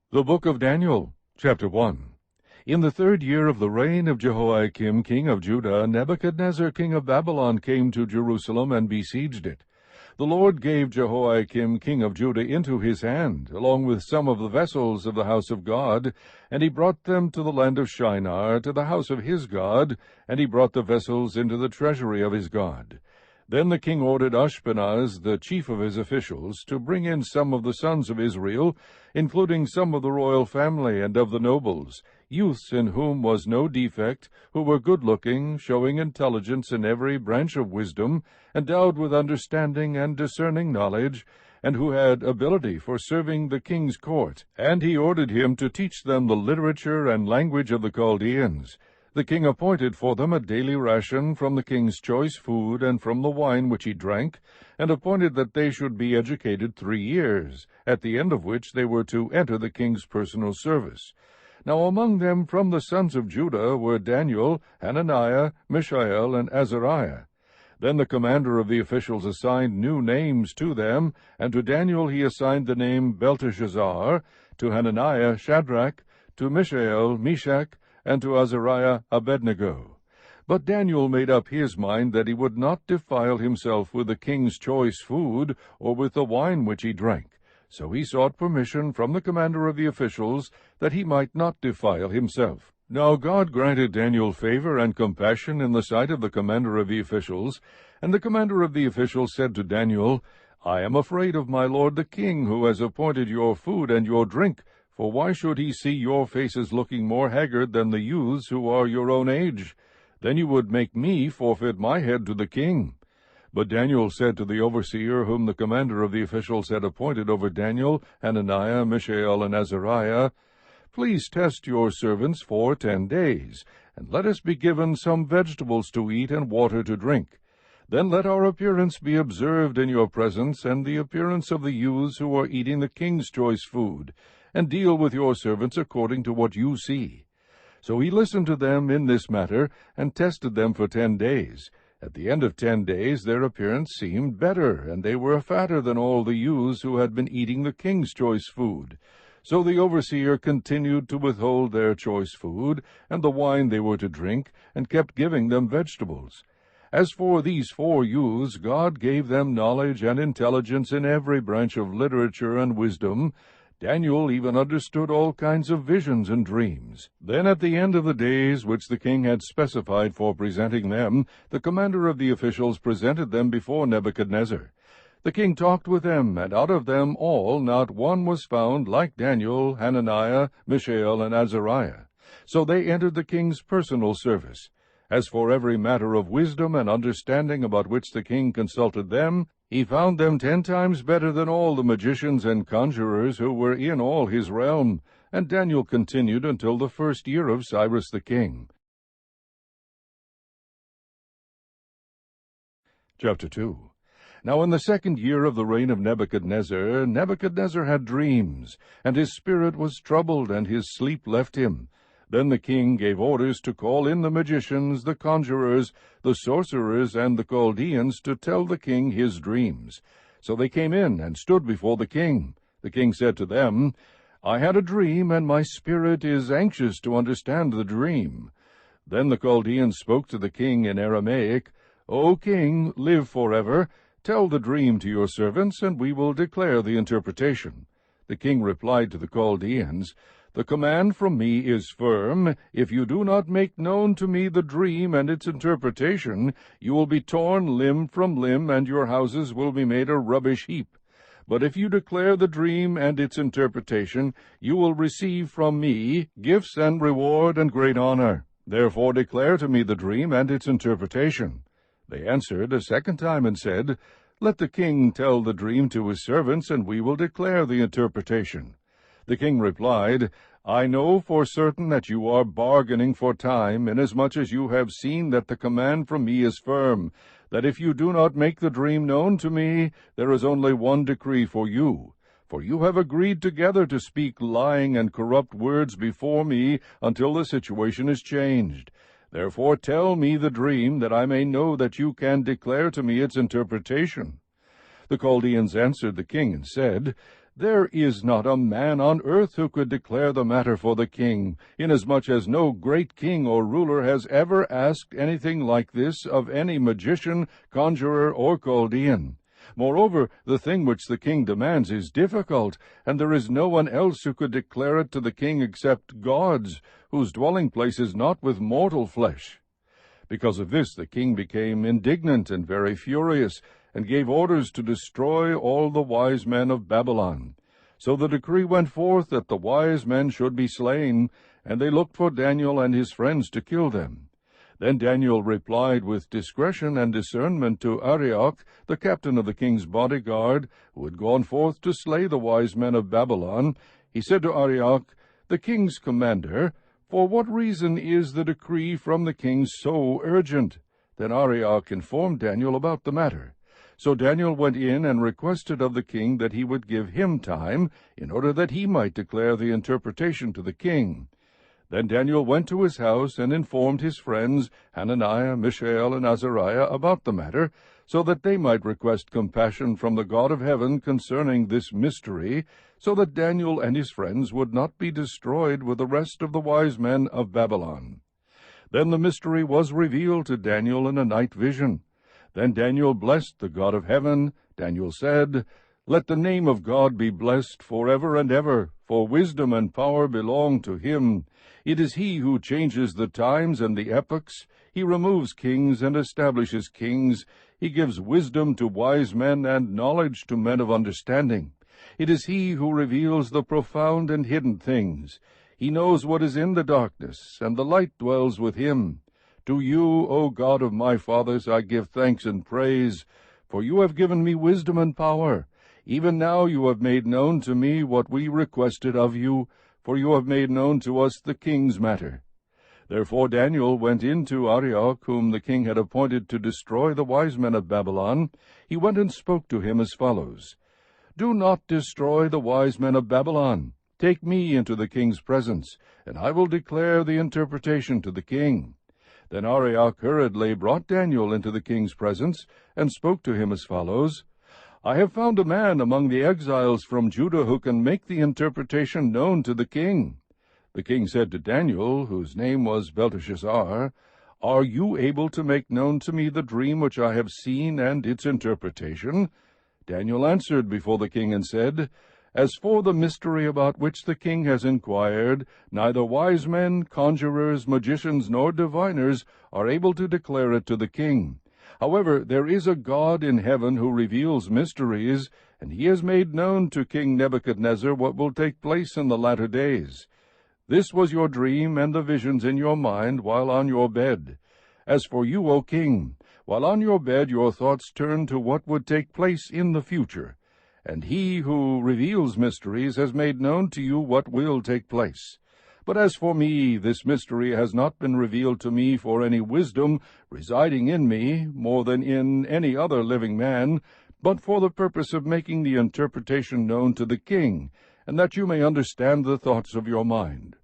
The Book of Daniel, chapter 1. In the 3rd year of the reign of Jehoiakim king of Judah, Nebuchadnezzar king of Babylon came to Jerusalem and besieged it. The Lord gave Jehoiakim king of Judah into his hand, along with some of the vessels of the house of God, and he brought them to the land of Shinar, to the house of his God, and he brought the vessels into the treasury of his God. Then the king ordered Ashpenaz, the chief of his officials, to bring in some of the sons of Israel, including some of the royal family and of the nobles, youths in whom was no defect, who were good-looking, showing intelligence in every branch of wisdom, endowed with understanding and discerning knowledge, and who had ability for serving the king's court. And he ordered him to teach them the literature and language of the Chaldeans. The king appointed for them a daily ration from the king's choice food and from the wine which he drank, and appointed that they should be educated 3 years, at the end of which they were to enter the king's personal service. Now among them from the sons of Judah were Daniel, Hananiah, Mishael, and Azariah. Then the commander of the officials assigned new names to them, and to Daniel he assigned the name Belteshazzar, to Hananiah Shadrach, to Mishael Meshach, and to Azariah Abednego. But Daniel made up his mind that he would not defile himself with the king's choice food, or with the wine which he drank. So he sought permission from the commander of the officials, that he might not defile himself. Now God granted Daniel favor and compassion in the sight of the commander of the officials, and the commander of the officials said to Daniel, I am afraid of my lord the king, who has appointed your food and your drink, for why should he see your faces looking more haggard than the youths who are your own age? Then you would make me forfeit my head to the king. But Daniel said to the overseer, whom the commander of the officials had appointed over Daniel, Hananiah, Mishael, and Azariah, Please test your servants for 10 days, and let us be given some vegetables to eat and water to drink. Then let our appearance be observed in your presence, and the appearance of the youths who are eating the king's choice food, and deal with your servants according to what you see. So he listened to them in this matter, and tested them for 10 days. At the end of 10 days their appearance seemed better, and they were fatter than all the youths who had been eating the king's choice food. So the overseer continued to withhold their choice food, and the wine they were to drink, and kept giving them vegetables. As for these 4 youths, God gave them knowledge and intelligence in every branch of literature and wisdom. Daniel even understood all kinds of visions and dreams. Then at the end of the days which the king had specified for presenting them, the commander of the officials presented them before Nebuchadnezzar. The king talked with them, and out of them all not one was found like Daniel, Hananiah, Mishael, and Azariah. So they entered the king's personal service. As for every matter of wisdom and understanding about which the king consulted them, he found them 10 times better than all the magicians and conjurers who were in all his realm. And Daniel continued until the 1st year of Cyrus the king. Chapter 2. Now in the 2nd year of the reign of Nebuchadnezzar, Nebuchadnezzar had dreams, and his spirit was troubled, and his sleep left him. Then the king gave orders to call in the magicians, the conjurers, the sorcerers, and the Chaldeans to tell the king his dreams. So they came in and stood before the king. The king said to them, I had a dream, and my spirit is anxious to understand the dream. Then the Chaldeans spoke to the king in Aramaic, O king, live forever. Tell the dream to your servants, and we will declare the interpretation. The king replied to the Chaldeans, The command from me is firm. If you do not make known to me the dream and its interpretation, you will be torn limb from limb, and your houses will be made a rubbish heap. But if you declare the dream and its interpretation, you will receive from me gifts and reward and great honor. Therefore declare to me the dream and its interpretation. They answered a 2nd time and said, Let the king tell the dream to his servants, and we will declare the interpretation. The king replied, I know for certain that you are bargaining for time, inasmuch as you have seen that the command from me is firm, that if you do not make the dream known to me, there is only one decree for you. For you have agreed together to speak lying and corrupt words before me until the situation is changed. Therefore tell me the dream, that I may know that you can declare to me its interpretation. The Chaldeans answered the king and said, There is not a man on earth who could declare the matter for the king, inasmuch as no great king or ruler has ever asked anything like this of any magician, conjurer, or Chaldean. Moreover, the thing which the king demands is difficult, and there is no one else who could declare it to the king except gods, whose dwelling place is not with mortal flesh. Because of this the king became indignant and very furious, and gave orders to destroy all the wise men of Babylon. So the decree went forth that the wise men should be slain, and they looked for Daniel and his friends to kill them. Then Daniel replied with discretion and discernment to Arioch, the captain of the king's bodyguard, who had gone forth to slay the wise men of Babylon. He said to Arioch, the king's commander, "For what reason is the decree from the king so urgent?" Then Arioch informed Daniel about the matter. So Daniel went in and requested of the king that he would give him time, in order that he might declare the interpretation to the king. Then Daniel went to his house and informed his friends, Hananiah, Mishael, and Azariah, about the matter, so that they might request compassion from the God of heaven concerning this mystery, so that Daniel and his friends would not be destroyed with the rest of the wise men of Babylon. Then the mystery was revealed to Daniel in a night vision. Then Daniel blessed the God of heaven. Daniel said, "Let the name of God be blessed forever and ever, for wisdom and power belong to him. It is he who changes the times and the epochs. He removes kings and establishes kings. He gives wisdom to wise men and knowledge to men of understanding. It is he who reveals the profound and hidden things. He knows what is in the darkness, and the light dwells with him. To you, O God of my fathers, I give thanks and praise, for you have given me wisdom and power. Even now you have made known to me what we requested of you, for you have made known to us the king's matter." Therefore Daniel went in to Arioch, whom the king had appointed to destroy the wise men of Babylon. He went and spoke to him as follows, "Do not destroy the wise men of Babylon. Take me into the king's presence, and I will declare the interpretation to the king." Then Arioch hurriedly brought Daniel into the king's presence, and spoke to him as follows, "I have found a man among the exiles from Judah who can make the interpretation known to the king." The king said to Daniel, whose name was Belteshazzar, "Are you able to make known to me the dream which I have seen and its interpretation?" Daniel answered before the king and said, "As for the mystery about which the king has inquired, neither wise men, conjurers, magicians, nor diviners are able to declare it to the king. However, there is a God in heaven who reveals mysteries, and he has made known to King Nebuchadnezzar what will take place in the latter days. This was your dream and the visions in your mind while on your bed. As for you, O king, while on your bed your thoughts turned to what would take place in the future. And he who reveals mysteries has made known to you what will take place. But as for me, this mystery has not been revealed to me for any wisdom residing in me, more than in any other living man, but for the purpose of making the interpretation known to the king, and that you may understand the thoughts of your mind.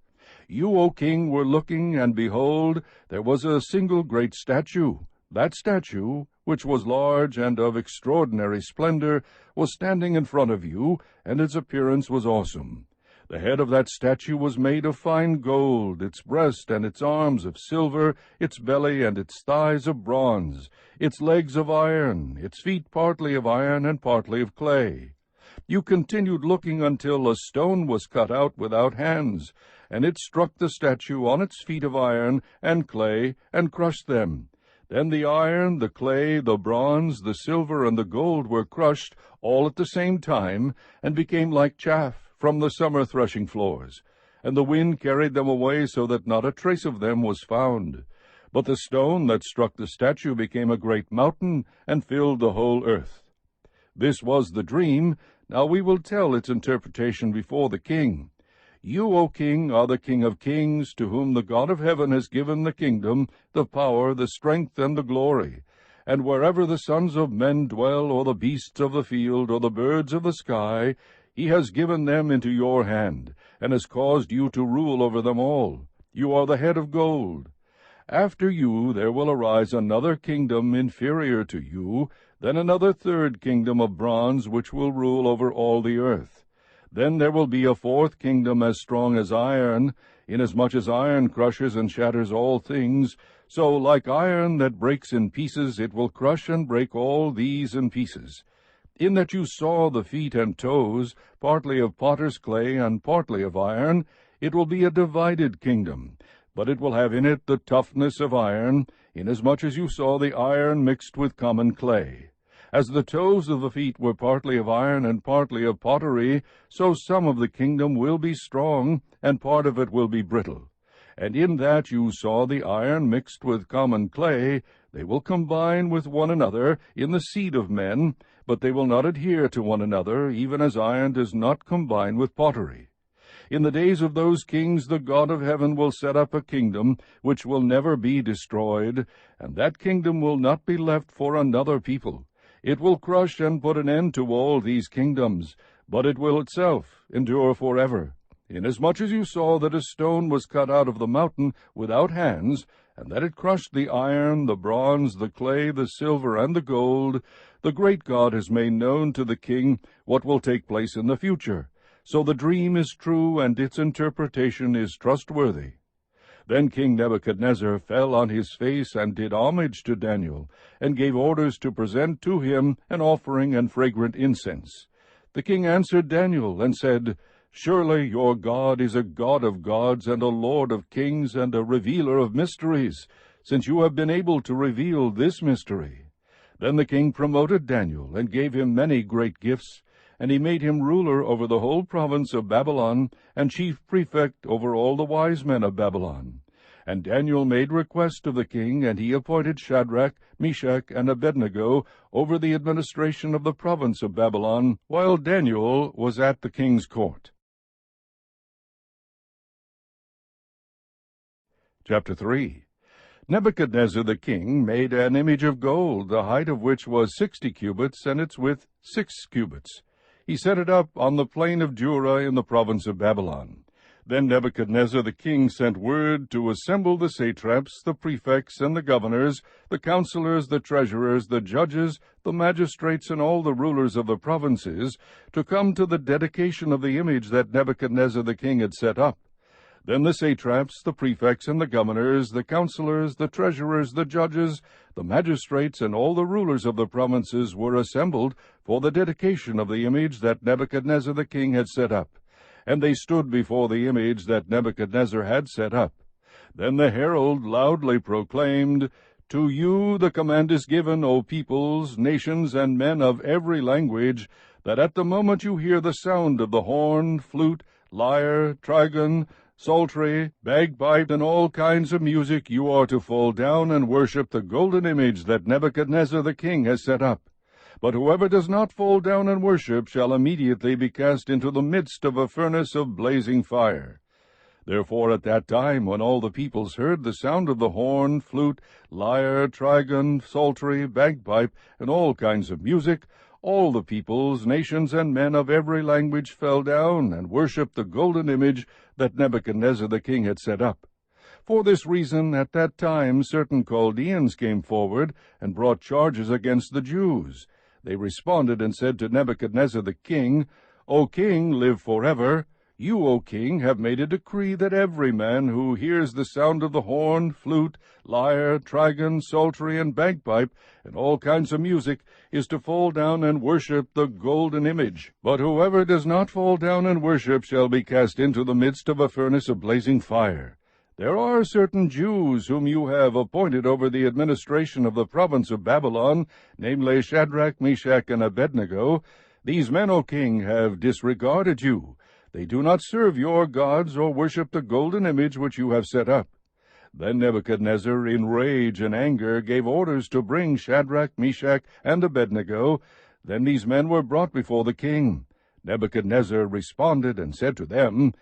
You, O king, were looking, and behold, there was a single great statue. That statue, which was large and of extraordinary splendor, was standing in front of you, and its appearance was awesome. The head of that statue was made of fine gold, its breast and its arms of silver, its belly and its thighs of bronze, its legs of iron, its feet partly of iron and partly of clay. You continued looking until a stone was cut out without hands, and it struck the statue on its feet of iron and clay, and crushed them. Then the iron, the clay, the bronze, the silver, and the gold were crushed all at the same time, and became like chaff from the summer threshing floors. And the wind carried them away, so that not a trace of them was found. But the stone that struck the statue became a great mountain, and filled the whole earth. This was the dream. Now we will tell its interpretation before the king. You, O king, are the King of kings, to whom the God of heaven has given the kingdom, the power, the strength, and the glory. And wherever the sons of men dwell, or the beasts of the field, or the birds of the sky, he has given them into your hand, and has caused you to rule over them all. You are the head of gold. After you there will arise another kingdom inferior to you, then another third kingdom of bronze, which will rule over all the earth. Then there will be a fourth kingdom as strong as iron, inasmuch as iron crushes and shatters all things, so like iron that breaks in pieces, it will crush and break all these in pieces. In that you saw the feet and toes, partly of potter's clay and partly of iron, it will be a divided kingdom, but it will have in it the toughness of iron, inasmuch as you saw the iron mixed with common clay. As the toes of the feet were partly of iron and partly of pottery, so some of the kingdom will be strong, and part of it will be brittle. And in that you saw the iron mixed with common clay, they will combine with one another in the seed of men, but they will not adhere to one another, even as iron does not combine with pottery. In the days of those kings the God of heaven will set up a kingdom which will never be destroyed, and that kingdom will not be left for another people. It will crush and put an end to all these kingdoms, but it will itself endure forever. Inasmuch as you saw that a stone was cut out of the mountain without hands, and that it crushed the iron, the bronze, the clay, the silver, and the gold, the great God has made known to the king what will take place in the future. So the dream is true, and its interpretation is trustworthy. Then King Nebuchadnezzar fell on his face and did homage to Daniel, and gave orders to present to him an offering and fragrant incense. The king answered Daniel, and said, Surely your God is a God of gods, and a Lord of kings, and a revealer of mysteries, since you have been able to reveal this mystery. Then the king promoted Daniel, and gave him many great gifts, and he made him ruler over the whole province of Babylon, and chief prefect over all the wise men of Babylon. And Daniel made request of the king, and he appointed Shadrach, Meshach, and Abednego over the administration of the province of Babylon, while Daniel was at the king's court. Chapter 3. Nebuchadnezzar the king made an image of gold, the height of which was 60 cubits, and its width 6 cubits. He set it up on the plain of Dura in the province of Babylon. Then Nebuchadnezzar the king sent word to assemble the satraps, the prefects, and the governors, the counselors, the treasurers, the judges, the magistrates, and all the rulers of the provinces, to come to the dedication of the image that Nebuchadnezzar the king had set up. Then the satraps, the prefects, and the governors, the counselors, the treasurers, the judges, the magistrates, and all the rulers of the provinces were assembled for the dedication of the image that Nebuchadnezzar the king had set up. And they stood before the image that Nebuchadnezzar had set up. Then the herald loudly proclaimed, To you the command is given, O peoples, nations, and men of every language, that at the moment you hear the sound of the horn, flute, lyre, trigon, psaltery, bagpipe, and all kinds of music, you are to fall down and worship the golden image that Nebuchadnezzar the king has set up. But whoever does not fall down and worship shall immediately be cast into the midst of a furnace of blazing fire. Therefore at that time, when all the peoples heard the sound of the horn, flute, lyre, trigon, psaltery, bagpipe, and all kinds of music, all the peoples, nations, and men of every language fell down and worshipped the golden image that Nebuchadnezzar the king had set up. For this reason, at that time, certain Chaldeans came forward and brought charges against the Jews. They responded and said to Nebuchadnezzar the king, O king, live forever. You, O king, have made a decree that every man who hears the sound of the horn, flute, lyre, trigon, psaltery, and bagpipe, and all kinds of music, is to fall down and worship the golden image. But whoever does not fall down and worship shall be cast into the midst of a furnace of blazing fire. There are certain Jews whom you have appointed over the administration of the province of Babylon, namely Shadrach, Meshach, and Abednego. These men, O king, have disregarded you. They do not serve your gods or worship the golden image which you have set up. Then Nebuchadnezzar, in rage and anger, gave orders to bring Shadrach, Meshach, and Abednego. Then these men were brought before the king. Nebuchadnezzar responded and said to them,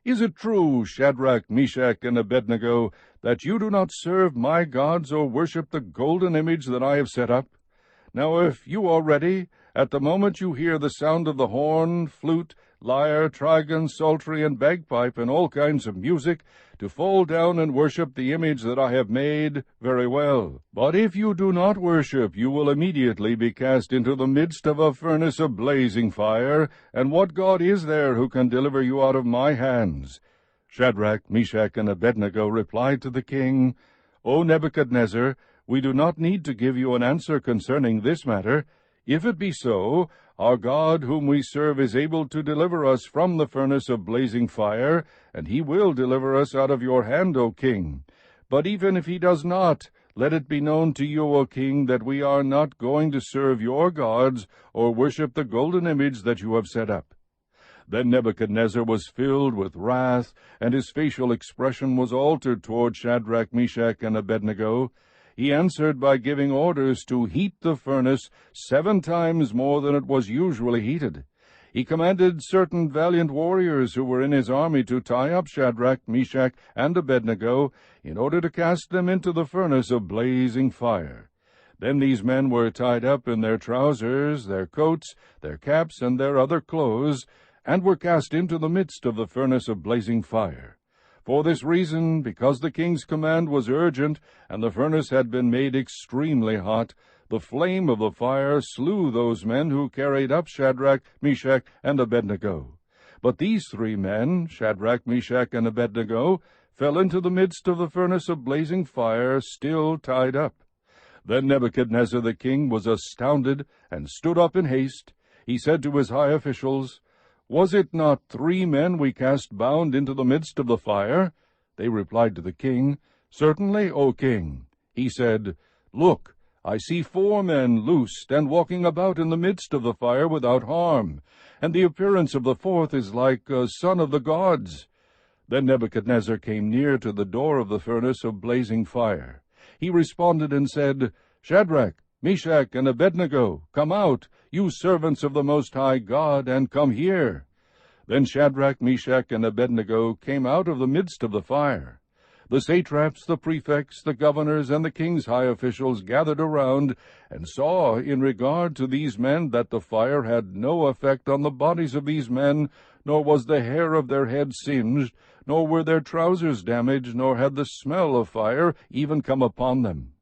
Is it true, Shadrach, Meshach, and Abednego, that you do not serve my gods or worship the golden image that I have set up? Now if you are ready, at the moment you hear the sound of the horn, flute, lyre, trigon, psaltery, and bagpipe, and all kinds of music, to fall down and worship the image that I have made, very well. But if you do not worship, you will immediately be cast into the midst of a furnace of blazing fire, and what God is there who can deliver you out of my hands?" Shadrach, Meshach, and Abednego replied to the king, "O Nebuchadnezzar, we do not need to give you an answer concerning this matter. If it be so, our God whom we serve is able to deliver us from the furnace of blazing fire, and he will deliver us out of your hand, O king. But even if he does not, let it be known to you, O king, that we are not going to serve your gods or worship the golden image that you have set up." Then Nebuchadnezzar was filled with wrath, and his facial expression was altered toward Shadrach, Meshach, and Abednego. He answered by giving orders to heat the furnace 7 times more than it was usually heated. He commanded certain valiant warriors who were in his army to tie up Shadrach, Meshach, and Abednego in order to cast them into the furnace of blazing fire. Then these men were tied up in their trousers, their coats, their caps, and their other clothes, and were cast into the midst of the furnace of blazing fire. For this reason, because the king's command was urgent, and the furnace had been made extremely hot, the flame of the fire slew those men who carried up Shadrach, Meshach, and Abednego. But these 3 men, Shadrach, Meshach, and Abednego, fell into the midst of the furnace of blazing fire, still tied up. Then Nebuchadnezzar the king was astounded, and stood up in haste. He said to his high officials, "Was it not 3 men we cast bound into the midst of the fire?" They replied to the king, "Certainly, O king." He said, "Look, I see 4 men loosed and walking about in the midst of the fire without harm, and the appearance of the 4th is like a son of the gods." Then Nebuchadnezzar came near to the door of the furnace of blazing fire. He responded and said, "Shadrach, Meshach, and Abednego, come out, you servants of the Most High God, and come here." Then Shadrach, Meshach, and Abednego came out of the midst of the fire. The satraps, the prefects, the governors, and the king's high officials gathered around, and saw in regard to these men that the fire had no effect on the bodies of these men, nor was the hair of their heads singed, nor were their trousers damaged, nor had the smell of fire even come upon them.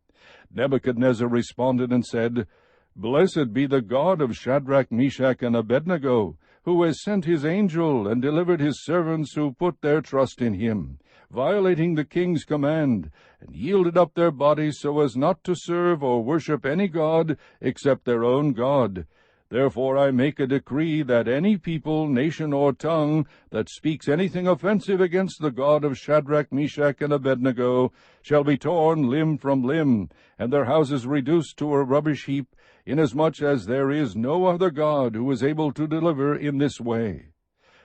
Nebuchadnezzar responded and said, "Blessed be the God of Shadrach, Meshach, and Abednego, who has sent his angel and delivered his servants who put their trust in him, violating the king's command, and yielded up their bodies so as not to serve or worship any god except their own God. Therefore I make a decree that any people, nation, or tongue that speaks anything offensive against the God of Shadrach, Meshach, and Abednego shall be torn limb from limb, and their houses reduced to a rubbish heap, inasmuch as there is no other God who is able to deliver in this way."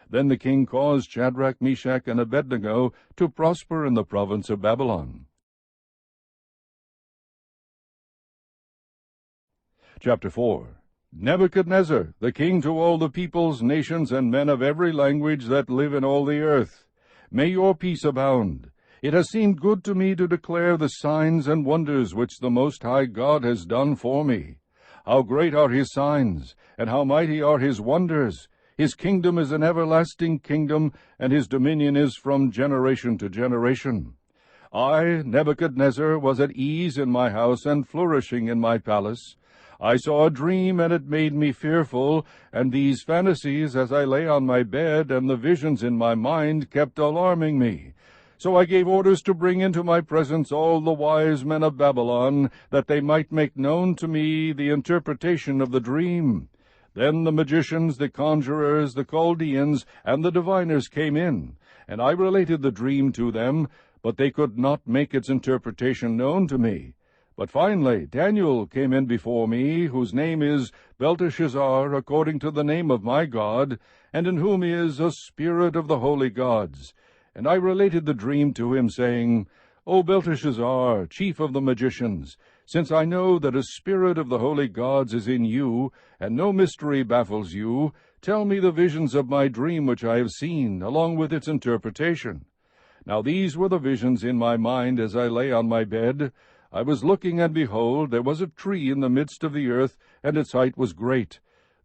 Then the king caused Shadrach, Meshach, and Abednego to prosper in the province of Babylon. Chapter 4. Nebuchadnezzar, the king to all the peoples, nations, and men of every language that live in all the earth. May your peace abound. It has seemed good to me to declare the signs and wonders which the Most High God has done for me. How great are his signs, and how mighty are his wonders! His kingdom is an everlasting kingdom, and his dominion is from generation to generation. I, Nebuchadnezzar, was at ease in my house and flourishing in my palace. I saw a dream, and it made me fearful, and these fantasies as I lay on my bed, and the visions in my mind kept alarming me. So I gave orders to bring into my presence all the wise men of Babylon, that they might make known to me the interpretation of the dream. Then the magicians, the conjurers, the Chaldeans, and the diviners came in, and I related the dream to them, but they could not make its interpretation known to me. But finally Daniel came in before me, whose name is Belteshazzar, according to the name of my God, and in whom is a spirit of the holy gods. And I related the dream to him, saying, O Belteshazzar, chief of the magicians, since I know that a spirit of the holy gods is in you, and no mystery baffles you, tell me the visions of my dream which I have seen, along with its interpretation. Now these were the visions in my mind as I lay on my bed. I was looking, and behold, there was a tree in the midst of the earth, and its height was great.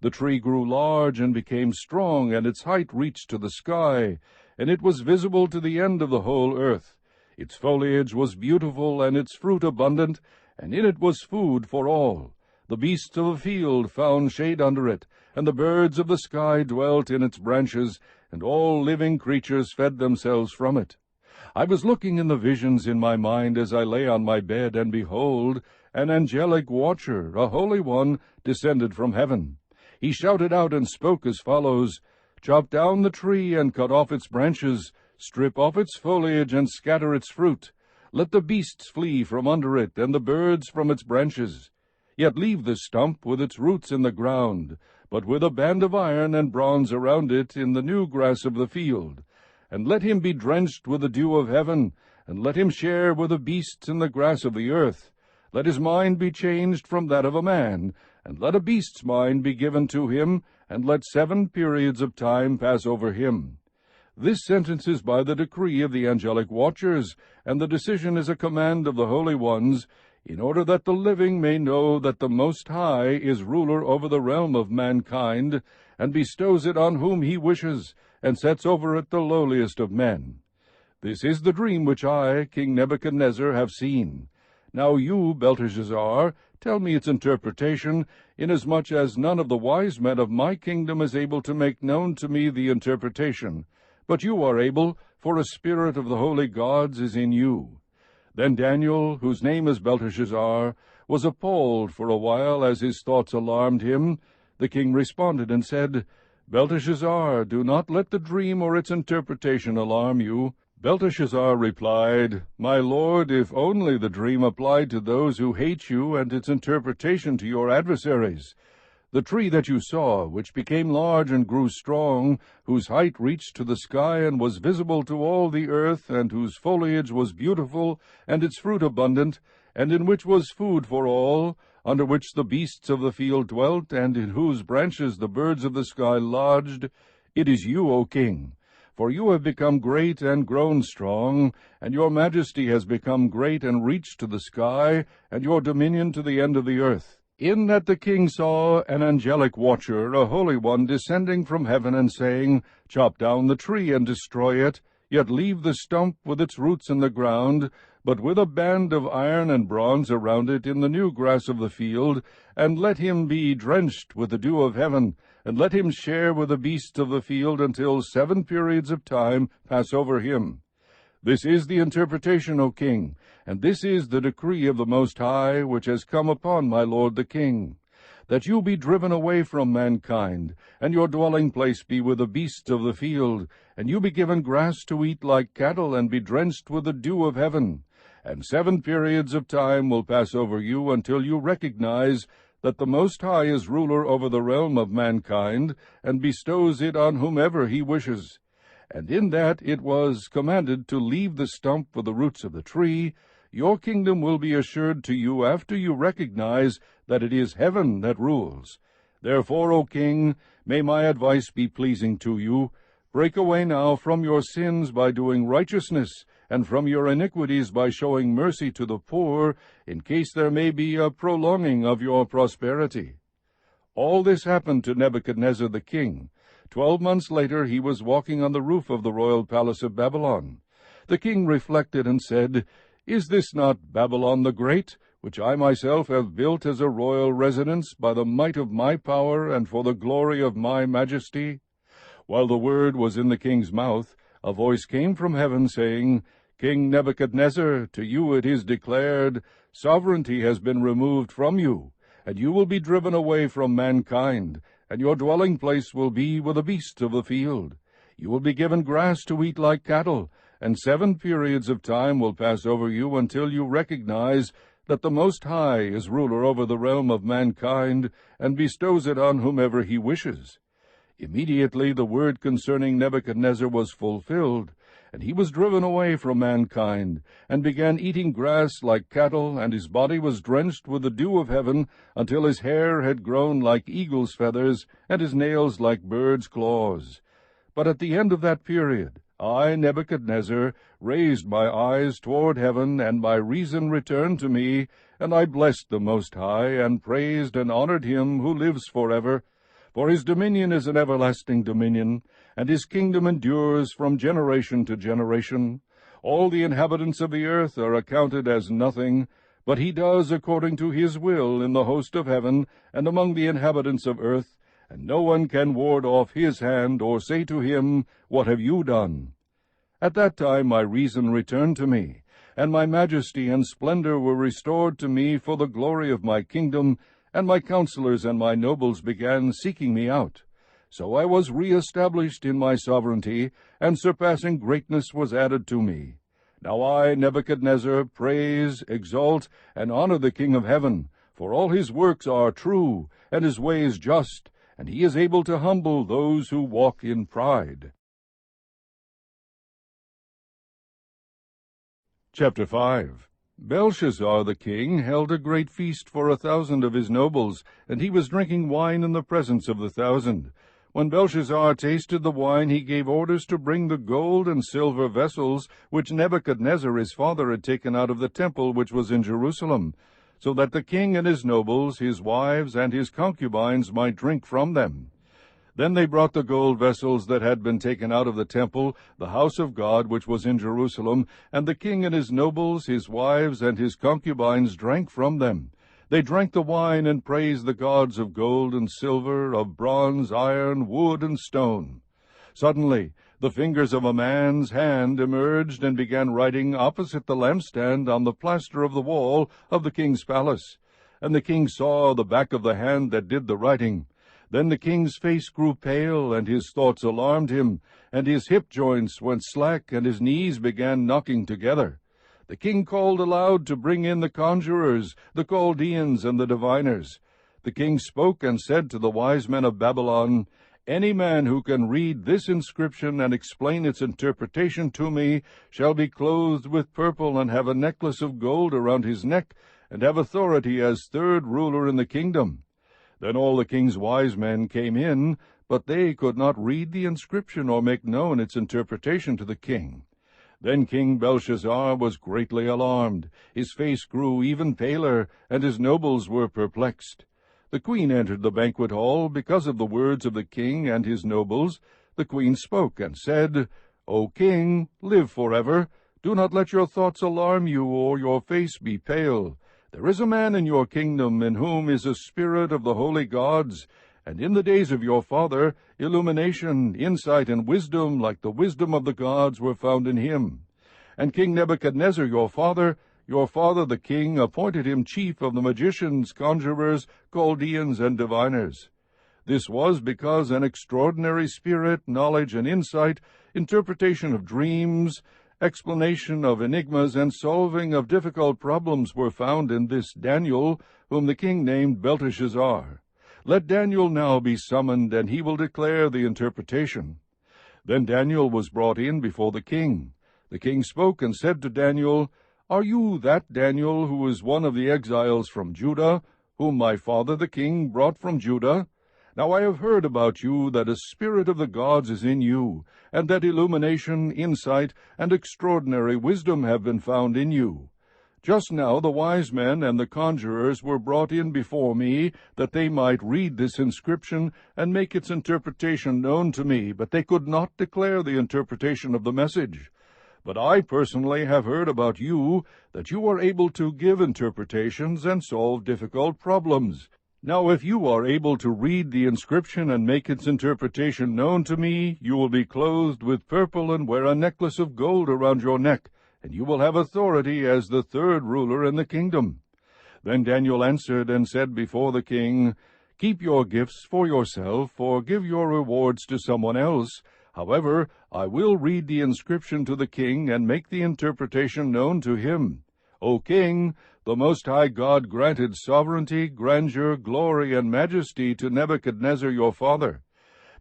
The tree grew large and became strong, and its height reached to the sky, and it was visible to the end of the whole earth. Its foliage was beautiful, and its fruit abundant, and in it was food for all. The beasts of the field found shade under it, and the birds of the sky dwelt in its branches, and all living creatures fed themselves from it. I was looking in the visions in my mind as I lay on my bed, and behold, an angelic watcher, a holy one, descended from heaven. He shouted out and spoke as follows, "Chop down the tree and cut off its branches, strip off its foliage and scatter its fruit. Let the beasts flee from under it, and the birds from its branches. Yet leave the stump with its roots in the ground, but with a band of iron and bronze around it in the new grass of the field. And let him be drenched with the dew of heaven, and let him share with the beasts in the grass of the earth. Let his mind be changed from that of a man, and let a beast's mind be given to him, and let 7 periods of time pass over him." This sentence is by the decree of the angelic watchers, and the decision is a command of the holy ones, in order that the living may know that the Most High is ruler over the realm of mankind, and bestows it on whom he wishes, and sets over it the lowliest of men. This is the dream which I, King Nebuchadnezzar, have seen. Now you, Belteshazzar, tell me its interpretation, inasmuch as none of the wise men of my kingdom is able to make known to me the interpretation. But you are able, for a spirit of the holy gods is in you. Then Daniel, whose name is Belteshazzar, was appalled for a while as his thoughts alarmed him. The king responded and said, "Belteshazzar, do not let the dream or its interpretation alarm you." Belteshazzar replied, "My lord, if only the dream applied to those who hate you, and its interpretation to your adversaries. The tree that you saw, which became large and grew strong, whose height reached to the sky and was visible to all the earth, and whose foliage was beautiful, and its fruit abundant, and in which was food for all, under which the beasts of the field dwelt, and in whose branches the birds of the sky lodged, it is you, O king. For you have become great and grown strong, and your majesty has become great and reached to the sky, and your dominion to the end of the earth. In that the king saw an angelic watcher, a holy one, descending from heaven, and saying, Chop down the tree and destroy it, yet leave the stump with its roots in the ground, but with a band of iron and bronze around it in the new grass of the field, and let him be drenched with the dew of heaven, and let him share with the beasts of the field until 7 periods of time pass over him. This is the interpretation, O king, and this is the decree of the Most High, which has come upon my lord the king, that you be driven away from mankind, and your dwelling place be with the beasts of the field, and you be given grass to eat like cattle, and be drenched with the dew of heaven. And 7 periods of time will pass over you until you recognize that the Most High is ruler over the realm of mankind, and bestows it on whomever he wishes. And in that it was commanded to leave the stump with the roots of the tree, your kingdom will be assured to you after you recognize that it is heaven that rules. Therefore, O king, may my advice be pleasing to you. Break away now from your sins by doing righteousness, and from your iniquities by showing mercy to the poor, in case there may be a prolonging of your prosperity. All this happened to Nebuchadnezzar the king. 12 months later he was walking on the roof of the royal palace of Babylon. The king reflected and said, Is this not Babylon the Great, which I myself have built as a royal residence by the might of my power and for the glory of my majesty? While the word was in the king's mouth, a voice came from heaven, saying, King Nebuchadnezzar, to you it is declared, sovereignty has been removed from you, and you will be driven away from mankind, and your dwelling place will be with the beasts of the field. You will be given grass to eat like cattle, and 7 periods of time will pass over you until you recognize that the Most High is ruler over the realm of mankind, and bestows it on whomever he wishes. Immediately the word concerning Nebuchadnezzar was fulfilled, and he was driven away from mankind, and began eating grass like cattle, and his body was drenched with the dew of heaven, until his hair had grown like eagle's feathers, and his nails like birds' claws. But at the end of that period, I, Nebuchadnezzar, raised my eyes toward heaven, and my reason returned to me, and I blessed the Most High, and praised and honored him who lives forever. For his dominion is an everlasting dominion, and his kingdom endures from generation to generation. All the inhabitants of the earth are accounted as nothing, but he does according to his will in the host of heaven and among the inhabitants of earth, and no one can ward off his hand or say to him, What have you done? At that time my reason returned to me, and my majesty and splendor were restored to me for the glory of my kingdom, and my counselors and my nobles began seeking me out. So I was re-established in my sovereignty, and surpassing greatness was added to me. Now I, Nebuchadnezzar, praise, exalt, and honor the King of heaven, for all his works are true, and his ways just, and he is able to humble those who walk in pride. Chapter 5. Belshazzar the king held a great feast for 1,000 of his nobles, and he was drinking wine in the presence of the 1,000. When Belshazzar tasted the wine, he gave orders to bring the gold and silver vessels which Nebuchadnezzar his father had taken out of the temple which was in Jerusalem, so that the king and his nobles, his wives, and his concubines might drink from them. Then they brought the gold vessels that had been taken out of the temple, the house of God which was in Jerusalem, and the king and his nobles, his wives, and his concubines drank from them. They drank the wine and praised the gods of gold and silver, of bronze, iron, wood, and stone. Suddenly the fingers of a man's hand emerged and began writing opposite the lampstand on the plaster of the wall of the king's palace. And the king saw the back of the hand that did the writing. Then the king's face grew pale, and his thoughts alarmed him, and his hip joints went slack, and his knees began knocking together. The king called aloud to bring in the conjurers, the Chaldeans, and the diviners. The king spoke and said to the wise men of Babylon, Any man who can read this inscription and explain its interpretation to me shall be clothed with purple and have a necklace of gold around his neck, and have authority as third ruler in the kingdom. Then all the king's wise men came in, but they could not read the inscription or make known its interpretation to the king. Then King Belshazzar was greatly alarmed. His face grew even paler, and his nobles were perplexed. The queen entered the banquet hall because of the words of the king and his nobles. The queen spoke and said, O king, live forever. Do not let your thoughts alarm you, or your face be pale. There is a man in your kingdom in whom is a spirit of the holy gods, and in the days of your father illumination, insight, and wisdom like the wisdom of the gods were found in him. And King Nebuchadnezzar your father the king, appointed him chief of the magicians, conjurers, Chaldeans, and diviners. This was because an extraordinary spirit, knowledge, and insight, interpretation of dreams, explanation of enigmas, and solving of difficult problems were found in this Daniel, whom the king named Belteshazzar. Let Daniel now be summoned, and he will declare the interpretation. Then Daniel was brought in before the king. The king spoke and said to Daniel, Are you that Daniel who is one of the exiles from Judah, whom my father the king brought from Judah? Now I have heard about you that a spirit of the gods is in you, and that illumination, insight, and extraordinary wisdom have been found in you. Just now the wise men and the conjurers were brought in before me, that they might read this inscription and make its interpretation known to me, but they could not declare the interpretation of the message. But I personally have heard about you, that you are able to give interpretations and solve difficult problems. Now if you are able to read the inscription and make its interpretation known to me, you will be clothed with purple and wear a necklace of gold around your neck, and you will have authority as the third ruler in the kingdom. Then Daniel answered and said before the king, Keep your gifts for yourself, or give your rewards to someone else. However, I will read the inscription to the king and make the interpretation known to him. O king, the Most High God granted sovereignty, grandeur, glory, and majesty to Nebuchadnezzar your father.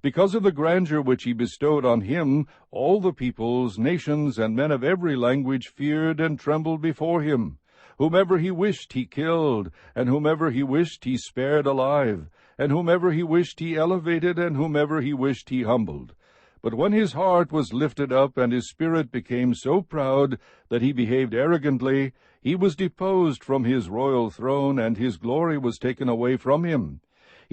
Because of the grandeur which he bestowed on him, all the peoples, nations, and men of every language feared and trembled before him. Whomever he wished he killed, and whomever he wished he spared alive, and whomever he wished he elevated, and whomever he wished he humbled. But when his heart was lifted up, and his spirit became so proud that he behaved arrogantly, he was deposed from his royal throne, and his glory was taken away from him.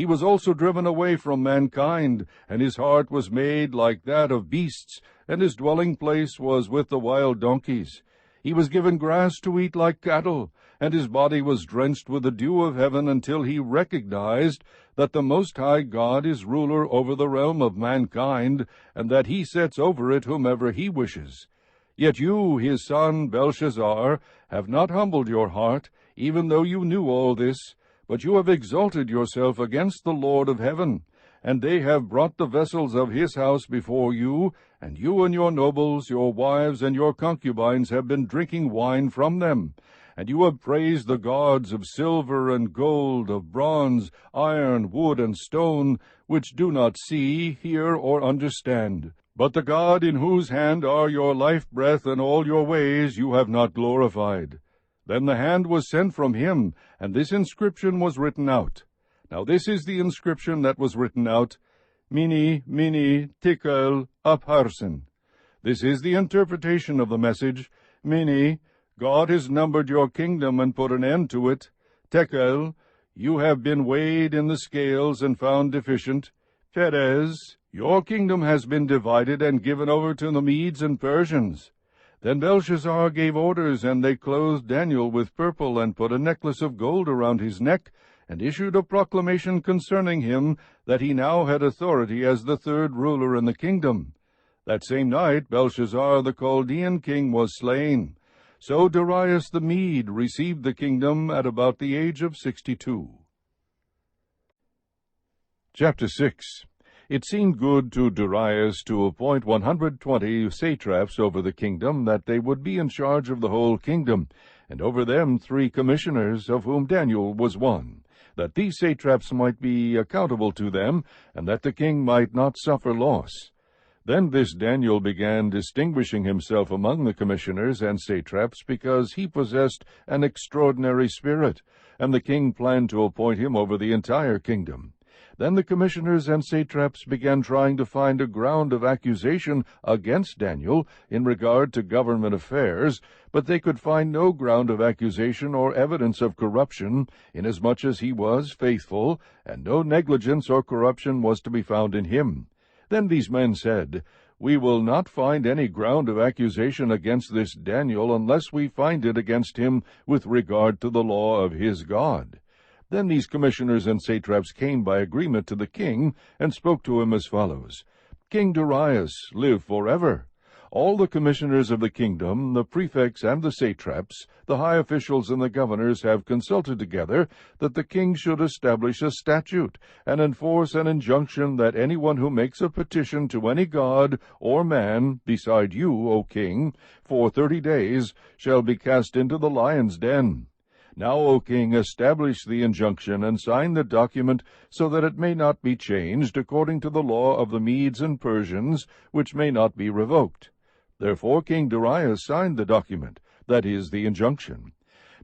He was also driven away from mankind, and his heart was made like that of beasts, and his dwelling place was with the wild donkeys. He was given grass to eat like cattle, and his body was drenched with the dew of heaven until he recognized that the Most High God is ruler over the realm of mankind, and that he sets over it whomever he wishes. Yet you, his son Belshazzar, have not humbled your heart, even though you knew all this, but you have exalted yourself against the Lord of heaven, and they have brought the vessels of his house before you, and you and your nobles, your wives, and your concubines have been drinking wine from them. And you have praised the gods of silver and gold, of bronze, iron, wood, and stone, which do not see, hear, or understand. But the God in whose hand are your life breath and all your ways you have not glorified. Then the hand was sent from him, and this inscription was written out. Now this is the inscription that was written out, Mene, Mene, Tekel, Upharsin. This is the interpretation of the message, Mene, God has numbered your kingdom and put an end to it. Tekel, you have been weighed in the scales and found deficient. Peres, your kingdom has been divided and given over to the Medes and Persians. Then Belshazzar gave orders, and they clothed Daniel with purple and put a necklace of gold around his neck, and issued a proclamation concerning him that he now had authority as the third ruler in the kingdom. That same night Belshazzar the Chaldean king was slain. So Darius the Mede received the kingdom at about the age of 62. Chapter 6. It seemed good to Darius to appoint 120 satraps over the kingdom, that they would be in charge of the whole kingdom, and over them 3 commissioners, of whom Daniel was one, that these satraps might be accountable to them, and that the king might not suffer loss. Then this Daniel began distinguishing himself among the commissioners and satraps, because he possessed an extraordinary spirit, and the king planned to appoint him over the entire kingdom. Then the commissioners and satraps began trying to find a ground of accusation against Daniel in regard to government affairs, but they could find no ground of accusation or evidence of corruption, inasmuch as he was faithful, and no negligence or corruption was to be found in him. Then these men said, We will not find any ground of accusation against this Daniel unless we find it against him with regard to the law of his God. Then these commissioners and satraps came by agreement to the king, and spoke to him as follows, King Darius, live forever. All the commissioners of the kingdom, the prefects and the satraps, the high officials and the governors have consulted together that the king should establish a statute and enforce an injunction that anyone who makes a petition to any god or man beside you, O king, for 30 days shall be cast into the lion's den. Now, O king, establish the injunction and sign the document so that it may not be changed according to the law of the Medes and Persians, which may not be revoked. Therefore King Darius signed the document, that is, the injunction.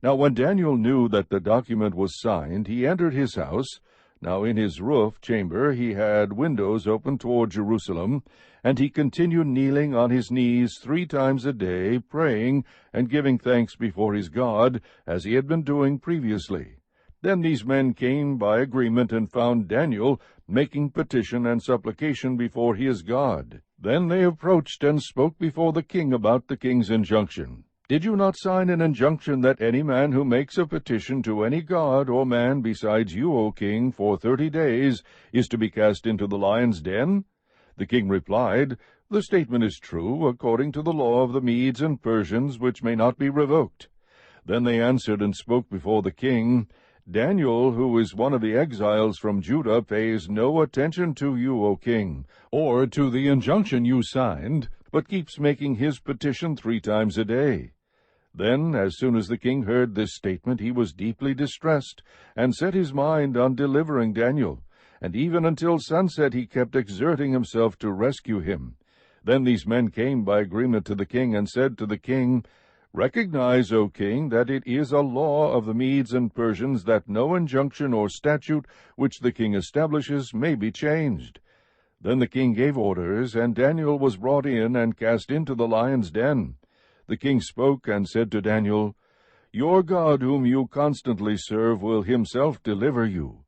Now when Daniel knew that the document was signed, he entered his house. Now in his roof chamber he had windows open toward Jerusalem, and he continued kneeling on his knees 3 times a day, praying and giving thanks before his God, as he had been doing previously. Then these men came by agreement and found Daniel making petition and supplication before his God. Then they approached and spoke before the king about the king's injunction. Did you not sign an injunction that any man who makes a petition to any god or man besides you, O king, for 30 days is to be cast into the lion's den? The king replied, The statement is true, according to the law of the Medes and Persians, which may not be revoked. Then they answered and spoke before the king, Daniel, who is one of the exiles from Judah, pays no attention to you, O king, or to the injunction you signed, but keeps making his petition 3 times a day. Then, as soon as the king heard this statement, he was deeply distressed, and set his mind on delivering Daniel, and even until sunset he kept exerting himself to rescue him. Then these men came by agreement to the king, and said to the king, Recognize, O king, that it is a law of the Medes and Persians that no injunction or statute which the king establishes may be changed. Then the king gave orders, and Daniel was brought in and cast into the lion's den. The king spoke and said to Daniel, Your God, whom you constantly serve, will himself deliver you.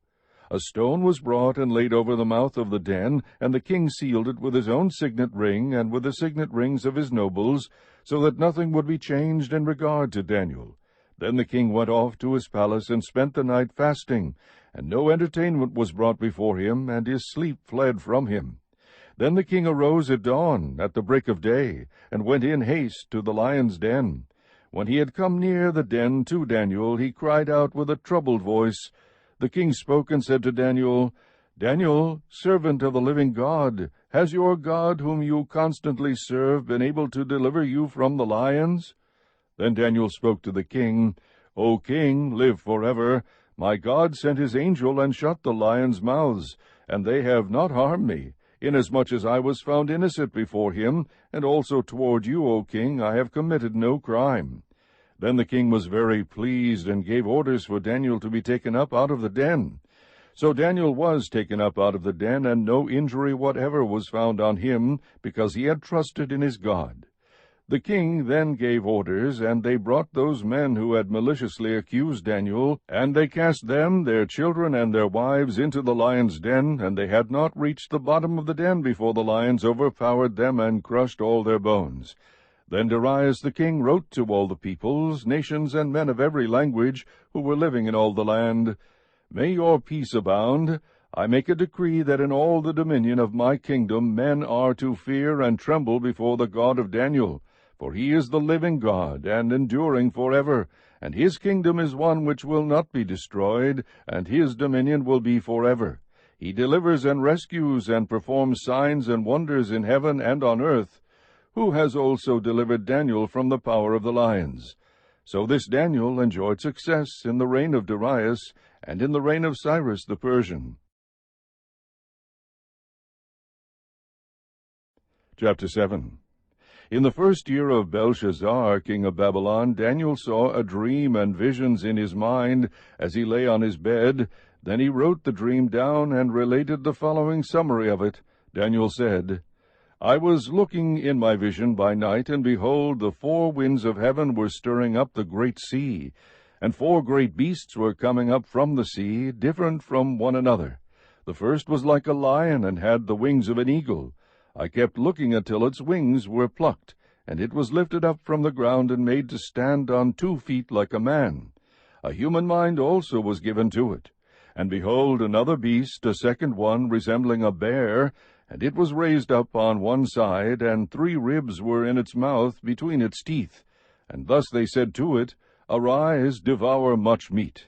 A stone was brought and laid over the mouth of the den, and the king sealed it with his own signet ring and with the signet rings of his nobles, so that nothing would be changed in regard to Daniel. Then the king went off to his palace and spent the night fasting, and no entertainment was brought before him, and his sleep fled from him. Then the king arose at dawn, at the break of day, and went in haste to the lion's den. When he had come near the den to Daniel, he cried out with a troubled voice. The king spoke and said to Daniel, "Daniel, servant of the living God, has your God, whom you constantly serve, been able to deliver you from the lions?" Then Daniel spoke to the king, "O king, live forever. My God sent his angel and shut the lions' mouths, and they have not harmed me, inasmuch as I was found innocent before him, and also toward you, O king, I have committed no crime." Then the king was very pleased, and gave orders for Daniel to be taken up out of the den. So Daniel was taken up out of the den, and no injury whatever was found on him, because he had trusted in his God. The king then gave orders, and they brought those men who had maliciously accused Daniel, and they cast them, their children, and their wives into the lion's den, and they had not reached the bottom of the den before the lions overpowered them and crushed all their bones. Then Darius the king wrote to all the peoples, nations, and men of every language who were living in all the land, "May your peace abound. I make a decree that in all the dominion of my kingdom men are to fear and tremble before the God of Daniel, for he is the living God, and enduring forever, and his kingdom is one which will not be destroyed, and his dominion will be forever. He delivers and rescues and performs signs and wonders in heaven and on earth, who has also delivered Daniel from the power of the lions." So this Daniel enjoyed success in the reign of Darius and in the reign of Cyrus the Persian. Chapter 7. In the first year of Belshazzar, king of Babylon, Daniel saw a dream and visions in his mind as he lay on his bed. Then he wrote the dream down and related the following summary of it. Daniel said, "I was looking in my vision by night, and behold, the four winds of heaven were stirring up the great sea, and four great beasts were coming up from the sea, different from one another. The first was like a lion, and had the wings of an eagle. I kept looking until its wings were plucked, and it was lifted up from the ground and made to stand on 2 feet like a man. A human mind also was given to it. And behold, another beast, a second one, resembling a bear, and it was raised up on one side, and 3 ribs were in its mouth between its teeth. And thus they said to it, Arise, devour much meat.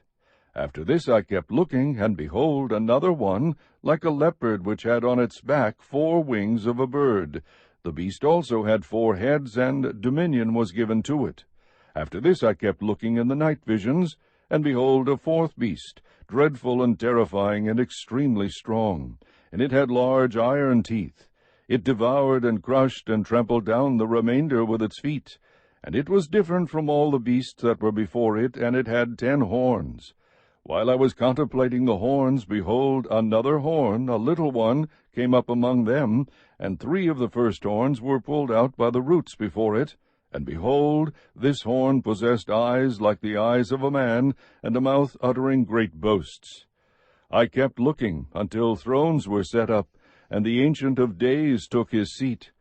After this I kept looking, and behold, another one, like a leopard, which had on its back 4 wings of a bird. The beast also had 4 heads, and dominion was given to it. After this I kept looking in the night visions, and behold, a 4th beast, dreadful and terrifying and extremely strong, and it had large iron teeth. It devoured and crushed and trampled down the remainder with its feet. And it was different from all the beasts that were before it, and it had 10 horns. While I was contemplating the horns, behold, another horn, a little one, came up among them, and 3 of the first horns were pulled out by the roots before it. And behold, this horn possessed eyes like the eyes of a man, and a mouth uttering great boasts. I kept looking until thrones were set up, and the Ancient of Days took his seat.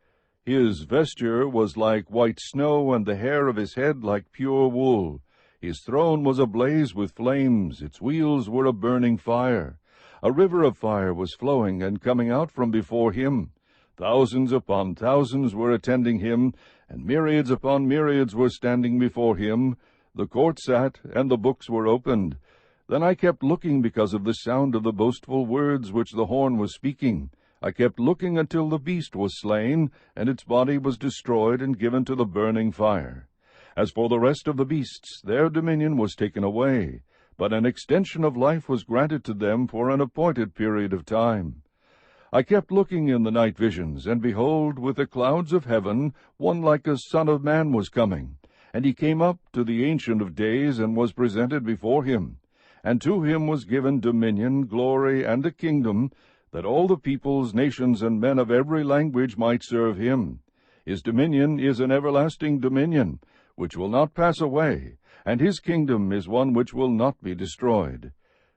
His vesture was like white snow, and the hair of his head like pure wool. His throne was ablaze with flames, its wheels were a burning fire. A river of fire was flowing and coming out from before him. Thousands upon thousands were attending him, and myriads upon myriads were standing before him. The court sat, and the books were opened. Then I kept looking because of the sound of the boastful words which the horn was speaking. I kept looking until the beast was slain, and its body was destroyed and given to the burning fire. As for the rest of the beasts, their dominion was taken away, but an extension of life was granted to them for an appointed period of time. I kept looking in the night visions, and behold, with the clouds of heaven, one like a son of man was coming. And he came up to the Ancient of Days, and was presented before him. And to him was given dominion, glory, and a kingdom, that all the peoples, nations, and men of every language might serve him. His dominion is an everlasting dominion, which will not pass away, and his kingdom is one which will not be destroyed.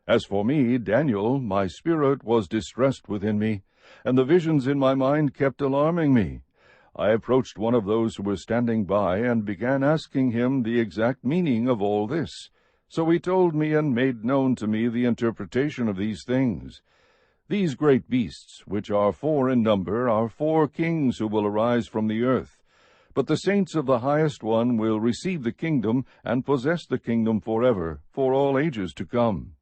As for me, Daniel, my spirit was distressed within me, and the visions in my mind kept alarming me. I approached one of those who were standing by, and began asking him the exact meaning of all this. So he told me and made known to me the interpretation of these things. These great beasts, which are 4 in number, are 4 kings who will arise from the earth. But the saints of the highest one will receive the kingdom, and possess the kingdom forever, for all ages to come.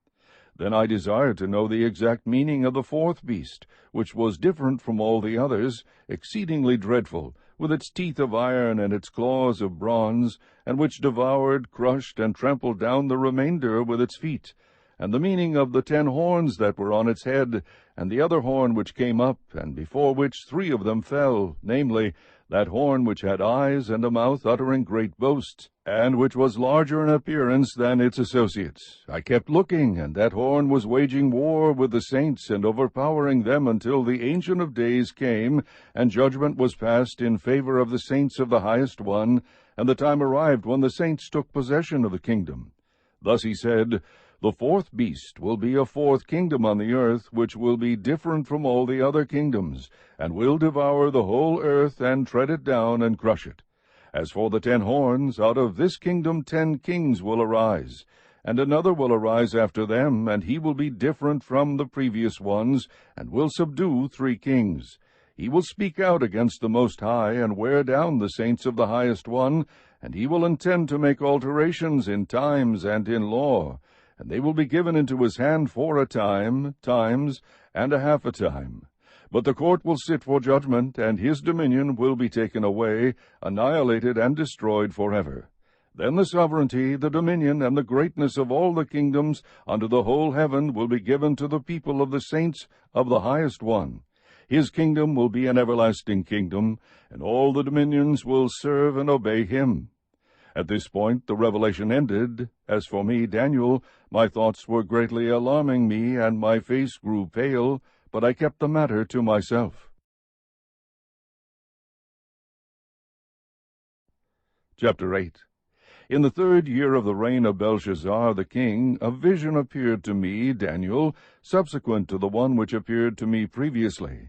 Then I desired to know the exact meaning of the 4th beast, which was different from all the others, exceedingly dreadful, with its teeth of iron and its claws of bronze, and which devoured, crushed, and trampled down the remainder with its feet, and the meaning of the 10 horns that were on its head, and the other horn which came up, and before which 3 of them fell, namely, that horn which had eyes and a mouth uttering great boasts, and which was larger in appearance than its associates. I kept looking, and that horn was waging war with the saints, and overpowering them until the Ancient of Days came, and judgment was passed in favor of the saints of the highest one, and the time arrived when the saints took possession of the kingdom. Thus he said, The 4th beast will be a 4th kingdom on the earth, which will be different from all the other kingdoms, and will devour the whole earth, and tread it down, and crush it. As for the 10 horns, out of this kingdom 10 kings will arise, and another will arise after them, and he will be different from the previous ones, and will subdue 3 kings. He will speak out against the Most High, and wear down the saints of the highest one, and he will intend to make alterations in times and in law, and they will be given into his hand for a time, times, and a half a time. But the court will sit for judgment, and his dominion will be taken away, annihilated and destroyed forever. Then the sovereignty, the dominion, and the greatness of all the kingdoms under the whole heaven will be given to the people of the saints of the highest one. His kingdom will be an everlasting kingdom, and all the dominions will serve and obey him. At this point the revelation ended. As for me, Daniel, my thoughts were greatly alarming me, and my face grew pale, but I kept the matter to myself. Chapter 8. In the 3rd year of the reign of Belshazzar the king, a vision appeared to me, Daniel, subsequent to the one which appeared to me previously.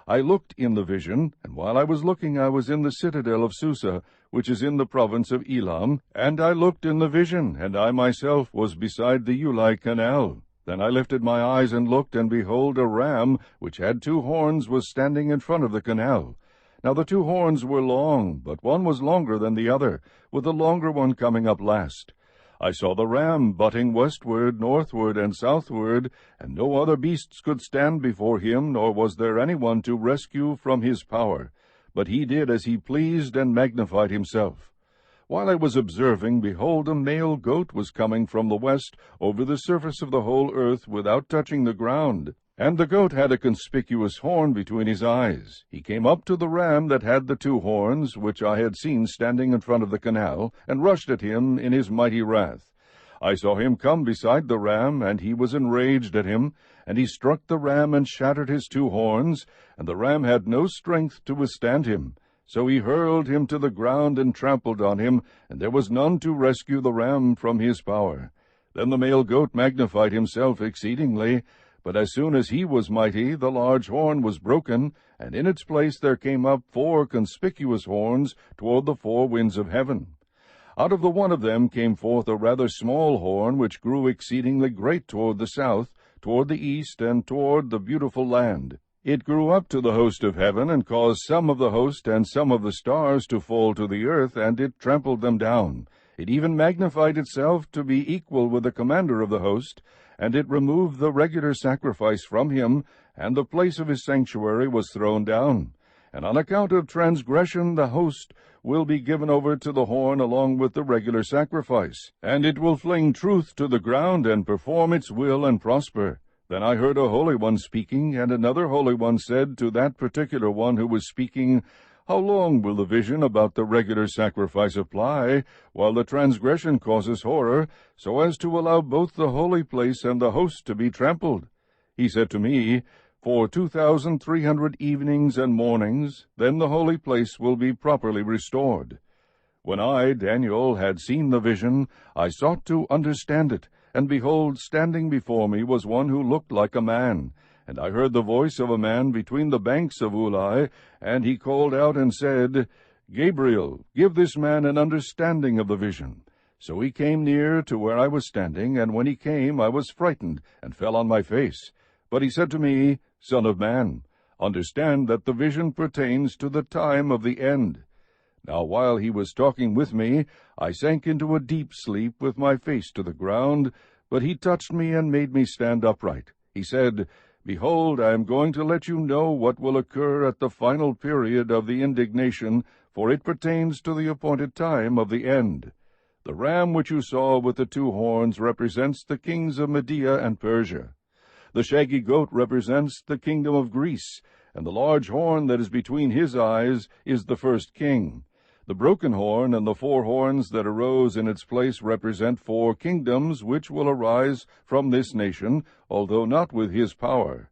I looked in the vision, and while I was looking I was in the citadel of Susa, which is in the province of Elam, and I looked in the vision, and I myself was beside the Ulai canal. Then I lifted my eyes and looked, and behold, a ram, which had 2 horns, was standing in front of the canal. Now the 2 horns were long, but one was longer than the other, with the longer one coming up last. I saw the ram butting westward, northward, and southward, and no other beasts could stand before him, nor was there anyone to rescue from his power. But he did as he pleased, and magnified himself. While I was observing, behold, a male goat was coming from the west over the surface of the whole earth without touching the ground. And the goat had a conspicuous horn between his eyes. He came up to the ram that had the 2 horns, which I had seen standing in front of the canal, and rushed at him in his mighty wrath. I saw him come beside the ram, and he was enraged at him, and he struck the ram and shattered his 2 horns, and the ram had no strength to withstand him. So he hurled him to the ground and trampled on him, and there was none to rescue the ram from his power. Then the male goat magnified himself exceedingly, but as soon as he was mighty, the large horn was broken, and in its place there came up 4 conspicuous horns toward the 4 winds of heaven. Out of the one of them came forth a rather small horn, which grew exceedingly great toward the south, toward the east, and toward the beautiful land. It grew up to the host of heaven, and caused some of the host and some of the stars to fall to the earth, and it trampled them down. It even magnified itself to be equal with the commander of the host, and it removed the regular sacrifice from him, and the place of his sanctuary was thrown down. And on account of transgression the host will be given over to the horn along with the regular sacrifice, and it will fling truth to the ground, and perform its will, and prosper. Then I heard a holy one speaking, and another holy one said to that particular one who was speaking, How long will the vision about the regular sacrifice apply, while the transgression causes horror, so as to allow both the holy place and the host to be trampled? He said to me, For 2,300 evenings and mornings, then the holy place will be properly restored. When I, Daniel, had seen the vision, I sought to understand it, and behold, standing before me was one who looked like a man. And I heard the voice of a man between the banks of Ulai, and he called out and said, Gabriel, give this man an understanding of the vision. So he came near to where I was standing, and when he came I was frightened, and fell on my face. But he said to me, Son of man, understand that the vision pertains to the time of the end. Now while he was talking with me, I sank into a deep sleep with my face to the ground, but he touched me and made me stand upright. He said, Behold, I am going to let you know what will occur at the final period of the indignation, for it pertains to the appointed time of the end. The ram which you saw with the 2 horns represents the kings of Media and Persia. The shaggy goat represents the kingdom of Greece, and the large horn that is between his eyes is the first king. The broken horn and the 4 horns that arose in its place represent 4 kingdoms which will arise from this nation, although not with his power.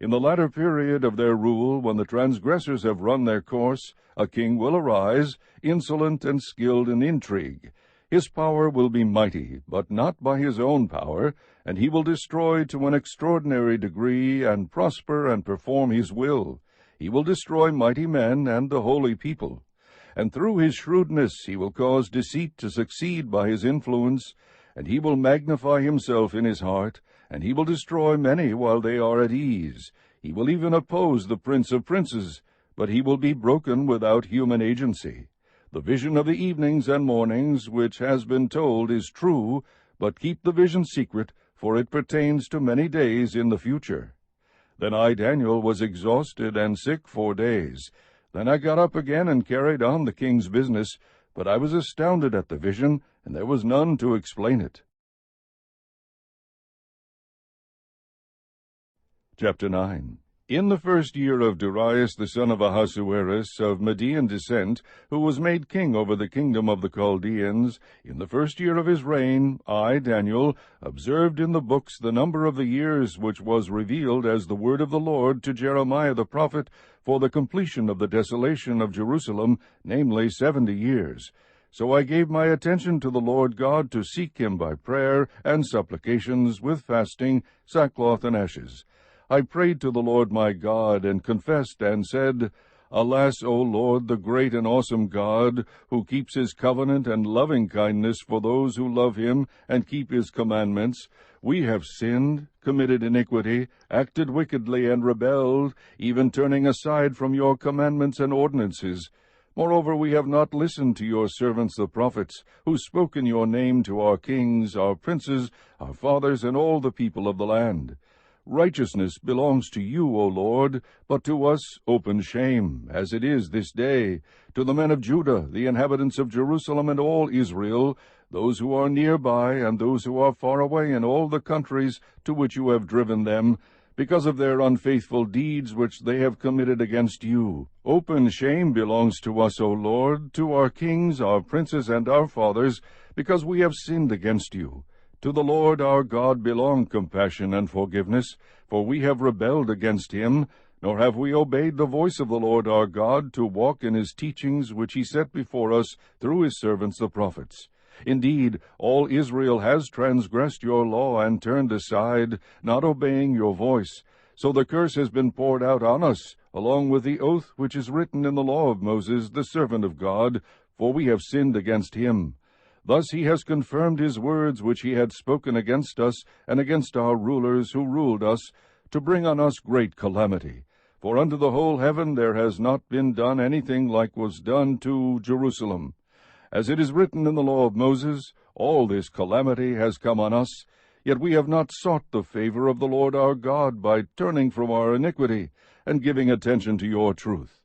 In the latter period of their rule, when the transgressors have run their course, a king will arise, insolent and skilled in intrigue. His power will be mighty, but not by his own power, and he will destroy to an extraordinary degree, and prosper and perform his will. He will destroy mighty men and the holy people. And through his shrewdness he will cause deceit to succeed by his influence, and he will magnify himself in his heart, and he will destroy many while they are at ease. He will even oppose the Prince of Princes, but he will be broken without human agency. The vision of the evenings and mornings which has been told is true, but keep the vision secret, for it pertains to many days in the future. Then I, Daniel, was exhausted and sick 4 days. Then I got up again and carried on the king's business, but I was astounded at the vision, and there was none to explain it. Chapter 9. In the 1st year of Darius the son of Ahasuerus, of Median descent, who was made king over the kingdom of the Chaldeans, in the 1st year of his reign, I, Daniel, observed in the books the number of the years which was revealed as the word of the Lord to Jeremiah the prophet, for the completion of the desolation of Jerusalem, namely 70 years. So I gave my attention to the Lord God to seek him by prayer and supplications, with fasting, sackcloth, and ashes. I prayed to the Lord my God, and confessed and said, Alas, O Lord, the great and awesome God, who keeps his covenant and loving kindness for those who love him and keep his commandments, we have sinned, committed iniquity, acted wickedly, and rebelled, even turning aside from your commandments and ordinances. Moreover, we have not listened to your servants the prophets, who spoke in your name to our kings, our princes, our fathers, and all the people of the land. Righteousness belongs to you, O Lord, but to us open shame, as it is this day, to the men of Judah, the inhabitants of Jerusalem, and all Israel, those who are nearby and those who are far away in all the countries to which you have driven them, because of their unfaithful deeds which they have committed against you. Open shame belongs to us, O Lord, to our kings, our princes, and our fathers, because we have sinned against you. To the Lord our God belong compassion and forgiveness, for we have rebelled against him, nor have we obeyed the voice of the Lord our God to walk in his teachings which he set before us through his servants the prophets. Indeed, all Israel has transgressed your law and turned aside, not obeying your voice. So the curse has been poured out on us, along with the oath which is written in the law of Moses, the servant of God, for we have sinned against him. Thus he has confirmed his words which he had spoken against us and against our rulers who ruled us, to bring on us great calamity. For unto the whole heaven there has not been done anything like was done to Jerusalem. As it is written in the law of Moses, all this calamity has come on us, yet we have not sought the favor of the Lord our God by turning from our iniquity and giving attention to your truth.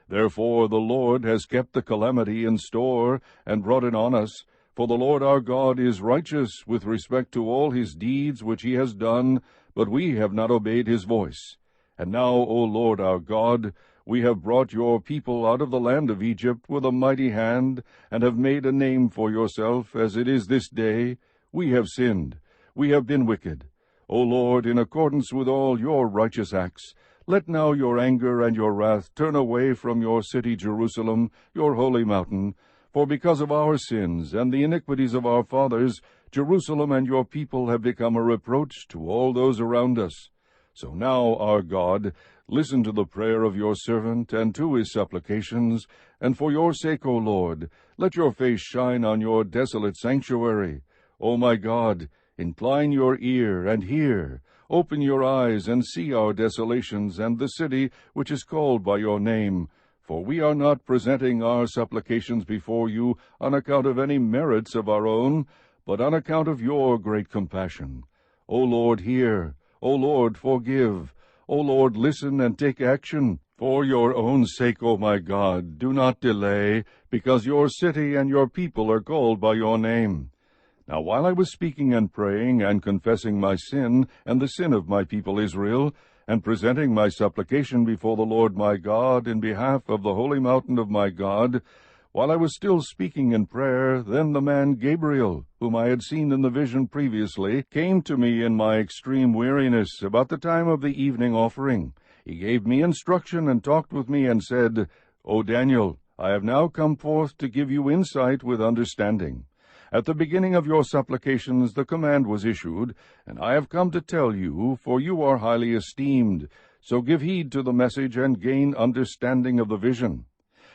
Therefore the Lord has kept the calamity in store and brought it on us, for the Lord our God is righteous with respect to all his deeds which he has done, but we have not obeyed his voice. And now, O Lord our God, we have brought your people out of the land of Egypt with a mighty hand, and have made a name for yourself, as it is this day. We have sinned, we have been wicked. O Lord, in accordance with all your righteous acts, let now your anger and your wrath turn away from your city Jerusalem, your holy mountain, for because of our sins and the iniquities of our fathers, Jerusalem and your people have become a reproach to all those around us. So now, our God, listen to the prayer of your servant and to his supplications, and for your sake, O Lord, let your face shine on your desolate sanctuary. O my God, incline your ear and hear. Open your eyes and see our desolations and the city which is called by your name. For we are not presenting our supplications before you on account of any merits of our own, but on account of your great compassion. O Lord, hear. O Lord, forgive. O Lord, listen and take action. For your own sake, O my God, do not delay, because your city and your people are called by your name. Now while I was speaking and praying and confessing my sin and the sin of my people Israel, and presenting my supplication before the Lord my God in behalf of the holy mountain of my God, while I was still speaking in prayer, then the man Gabriel, whom I had seen in the vision previously, came to me in my extreme weariness about the time of the evening offering. He gave me instruction and talked with me and said, O Daniel, I have now come forth to give you insight with understanding. At the beginning of your supplications the command was issued, and I have come to tell you, for you are highly esteemed. So give heed to the message and gain understanding of the vision.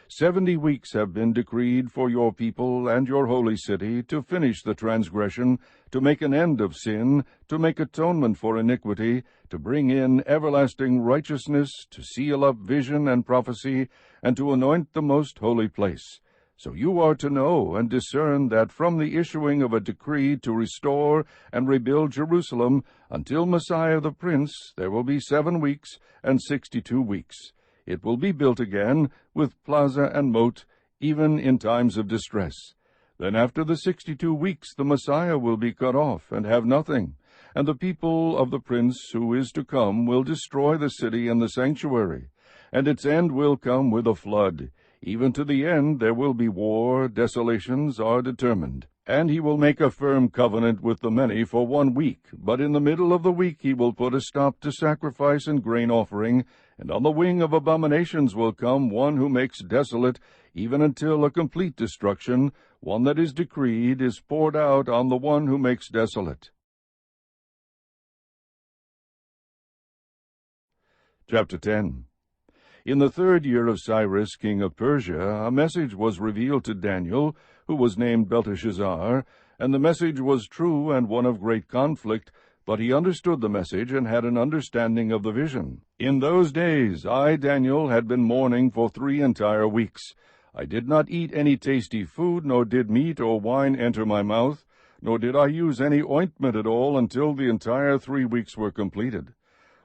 70 weeks have been decreed for your people and your holy city to finish the transgression, to make an end of sin, to make atonement for iniquity, to bring in everlasting righteousness, to seal up vision and prophecy, and to anoint the most holy place. So you are to know and discern that from the issuing of a decree to restore and rebuild Jerusalem until Messiah the Prince there will be 7 weeks and 62 weeks. It will be built again, with plaza and moat, even in times of distress. Then after the 62 weeks the Messiah will be cut off, and have nothing, and the people of the prince who is to come will destroy the city and the sanctuary, and its end will come with a flood. Even to the end there will be war, desolations are determined. And he will make a firm covenant with the many for 1 week, but in the middle of the week he will put a stop to sacrifice and grain offering, and on the wing of abominations will come one who makes desolate, even until a complete destruction, one that is decreed, is poured out on the one who makes desolate. Chapter 10. In the 3rd year of Cyrus, king of Persia, a message was revealed to Daniel, who was named Belteshazzar, and the message was true and one of great conflict, but he understood the message and had an understanding of the vision. In those days I, Daniel, had been mourning for 3 entire weeks. I did not eat any tasty food, nor did meat or wine enter my mouth, nor did I use any ointment at all until the entire 3 weeks were completed.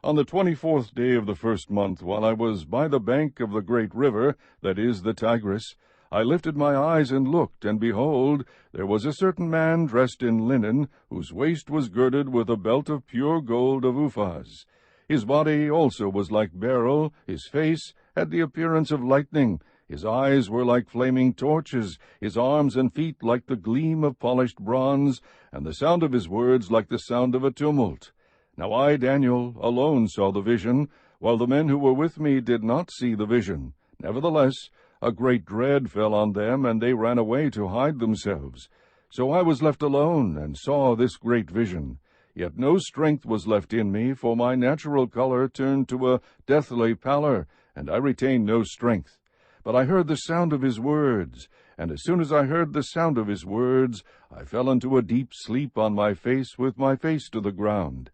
On the 24th day of the 1st month, while I was by the bank of the great river, that is, the Tigris, I lifted my eyes and looked, and behold, there was a certain man dressed in linen, whose waist was girded with a belt of pure gold of Uphaz. His body also was like beryl, his face had the appearance of lightning, his eyes were like flaming torches, his arms and feet like the gleam of polished bronze, and the sound of his words like the sound of a tumult. Now I, Daniel, alone saw the vision, while the men who were with me did not see the vision. Nevertheless, a great dread fell on them, and they ran away to hide themselves. So I was left alone, and saw this great vision. Yet no strength was left in me, for my natural color turned to a deathly pallor, and I retained no strength. But I heard the sound of his words, and as soon as I heard the sound of his words, I fell into a deep sleep on my face, with my face to the ground.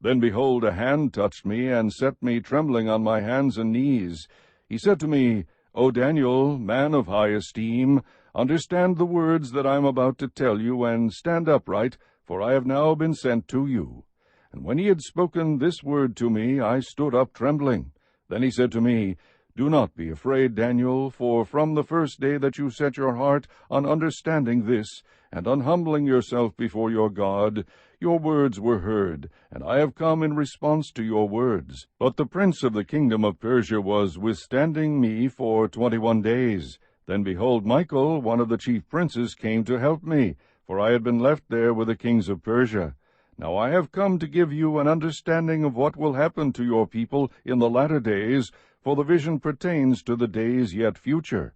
Then behold, a hand touched me, and set me trembling on my hands and knees. He said to me, O Daniel, man of high esteem, understand the words that I am about to tell you, and stand upright, for I have now been sent to you. And when he had spoken this word to me, I stood up trembling. Then he said to me, Do not be afraid, Daniel, for from the first day that you set your heart on understanding this, and on humbling yourself before your God, your words were heard, and I have come in response to your words. But the prince of the kingdom of Persia was withstanding me for 21 days. Then behold, Michael, one of the chief princes, came to help me, for I had been left there with the kings of Persia. Now I have come to give you an understanding of what will happen to your people in the latter days, for the vision pertains to the days yet future.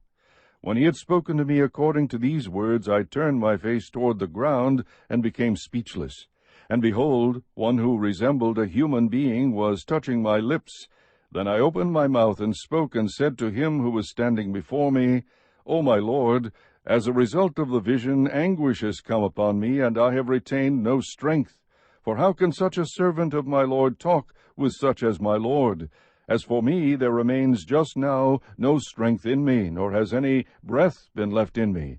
When he had spoken to me according to these words, I turned my face toward the ground, and became speechless. And behold, one who resembled a human being was touching my lips. Then I opened my mouth and spoke, and said to him who was standing before me, O my Lord, as a result of the vision, anguish has come upon me, and I have retained no strength. For how can such a servant of my Lord talk with such as my Lord? As for me, there remains just now no strength in me, nor has any breath been left in me.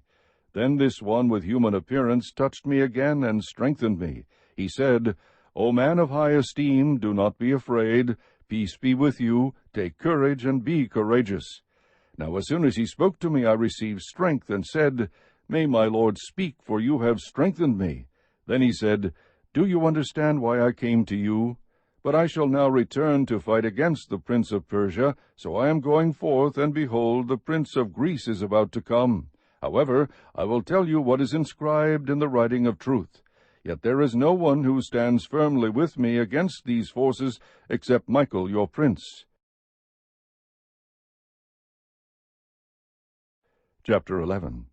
Then this one with human appearance touched me again and strengthened me. He said, O man of high esteem, do not be afraid. Peace be with you. Take courage and be courageous. Now as soon as he spoke to me, I received strength, and said, May my Lord speak, for you have strengthened me. Then he said, Do you understand why I came to you? But I shall now return to fight against the prince of Persia, so I am going forth, and behold, the prince of Greece is about to come. However, I will tell you what is inscribed in the writing of truth. Yet there is no one who stands firmly with me against these forces, except Michael your prince. Chapter 11.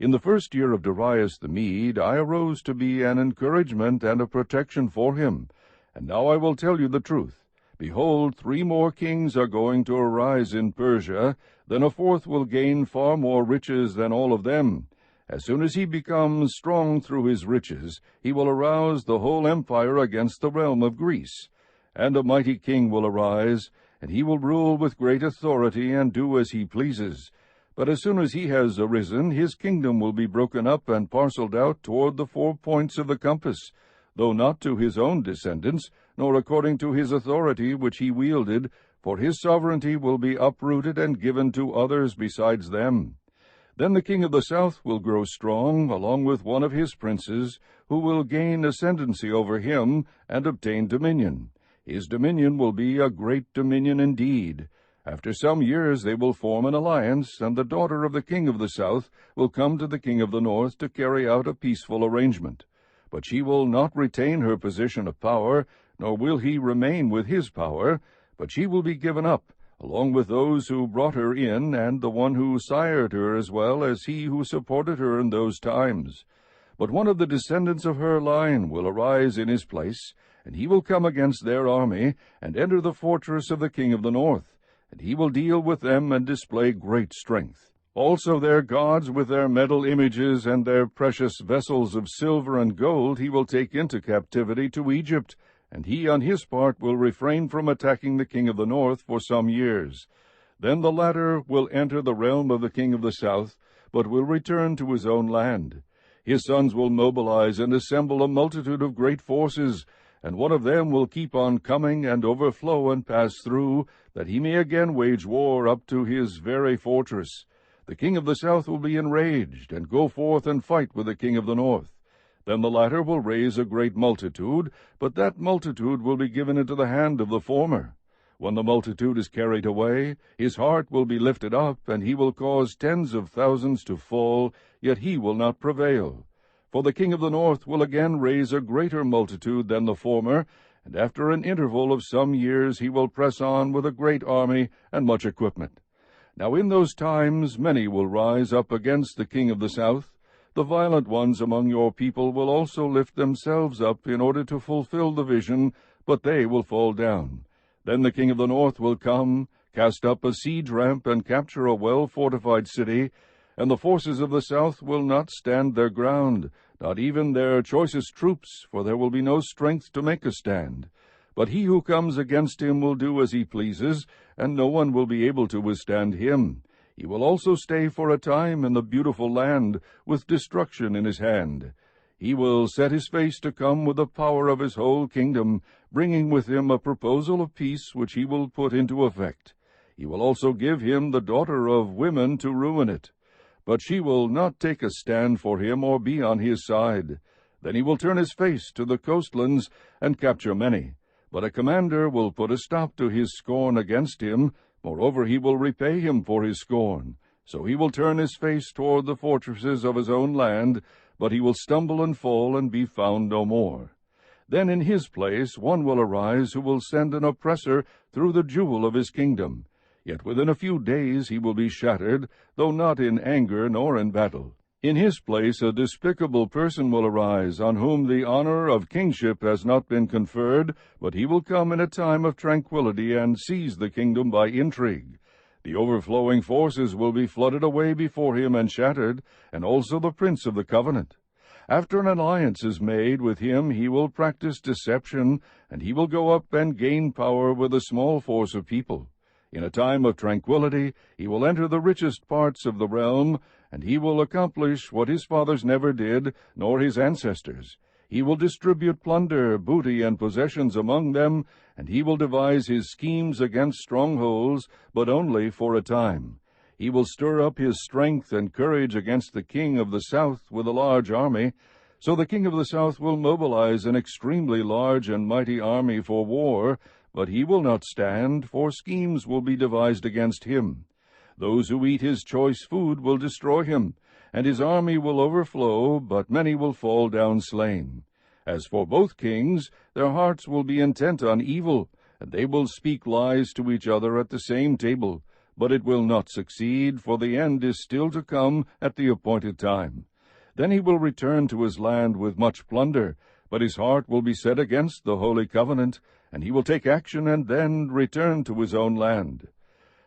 In the first year of Darius the Mede, I arose to be an encouragement and a protection for him. And now I will tell you the truth. Behold, 3 more kings are going to arise in Persia, then a 4th will gain far more riches than all of them. As soon as he becomes strong through his riches, he will arouse the whole empire against the realm of Greece. And a mighty king will arise, and he will rule with great authority and do as he pleases. But as soon as he has arisen, his kingdom will be broken up and parceled out toward the 4 points of the compass, though not to his own descendants, nor according to his authority which he wielded, for his sovereignty will be uprooted and given to others besides them. Then the king of the south will grow strong, along with one of his princes, who will gain ascendancy over him and obtain dominion. His dominion will be a great dominion indeed. After some years they will form an alliance, and the daughter of the king of the south will come to the king of the north to carry out a peaceful arrangement. But she will not retain her position of power, nor will he remain with his power, but she will be given up, along with those who brought her in, and the one who sired her, as well as he who supported her in those times. But one of the descendants of her line will arise in his place, and he will come against their army, and enter the fortress of the king of the north, and he will deal with them and display great strength. Also their gods with their metal images and their precious vessels of silver and gold he will take into captivity to Egypt, and he on his part will refrain from attacking the king of the north for some years. Then the latter will enter the realm of the king of the south, but will return to his own land. His sons will mobilize and assemble a multitude of great forces, and one of them will keep on coming and overflow and pass through, that he may again wage war up to his very fortress. The king of the south will be enraged, and go forth and fight with the king of the north. Then the latter will raise a great multitude, but that multitude will be given into the hand of the former. When the multitude is carried away, his heart will be lifted up, and he will cause tens of thousands to fall, yet he will not prevail. For the king of the north will again raise a greater multitude than the former, and after an interval of some years he will press on with a great army and much equipment. Now in those times many will rise up against the king of the south. The violent ones among your people will also lift themselves up in order to fulfill the vision, but they will fall down. Then the king of the north will come, cast up a siege ramp, and capture a well-fortified city, and the forces of the south will not stand their ground, not even their choicest troops, for there will be no strength to make a stand. But he who comes against him will do as he pleases, and no one will be able to withstand him. He will also stay for a time in the beautiful land, with destruction in his hand. He will set his face to come with the power of his whole kingdom, bringing with him a proposal of peace which he will put into effect. He will also give him the daughter of women to ruin it. But she will not take a stand for him or be on his side. Then he will turn his face to the coastlands and capture many. But a commander will put a stop to his scorn against him. Moreover, he will repay him for his scorn. So he will turn his face toward the fortresses of his own land, but he will stumble and fall and be found no more. Then in his place one will arise who will send an oppressor through the jewel of his kingdom. Yet within a few days he will be shattered, though not in anger nor in battle. In his place a despicable person will arise, on whom the honor of kingship has not been conferred, but he will come in a time of tranquility and seize the kingdom by intrigue. The overflowing forces will be flooded away before him and shattered, and also the prince of the covenant. After an alliance is made with him, he will practice deception, and he will go up and gain power with a small force of people. In a time of tranquility, he will enter the richest parts of the realm, and he will accomplish what his fathers never did, nor his ancestors. He will distribute plunder, booty, and possessions among them, and he will devise his schemes against strongholds, but only for a time. He will stir up his strength and courage against the king of the south with a large army. So the king of the south will mobilize an extremely large and mighty army for war, but he will not stand, for schemes will be devised against him. Those who eat his choice food will destroy him, and his army will overflow, but many will fall down slain. As for both kings, their hearts will be intent on evil, and they will speak lies to each other at the same table. But it will not succeed, for the end is still to come at the appointed time. Then he will return to his land with much plunder, but his heart will be set against the holy covenant, and he will take action and then return to his own land.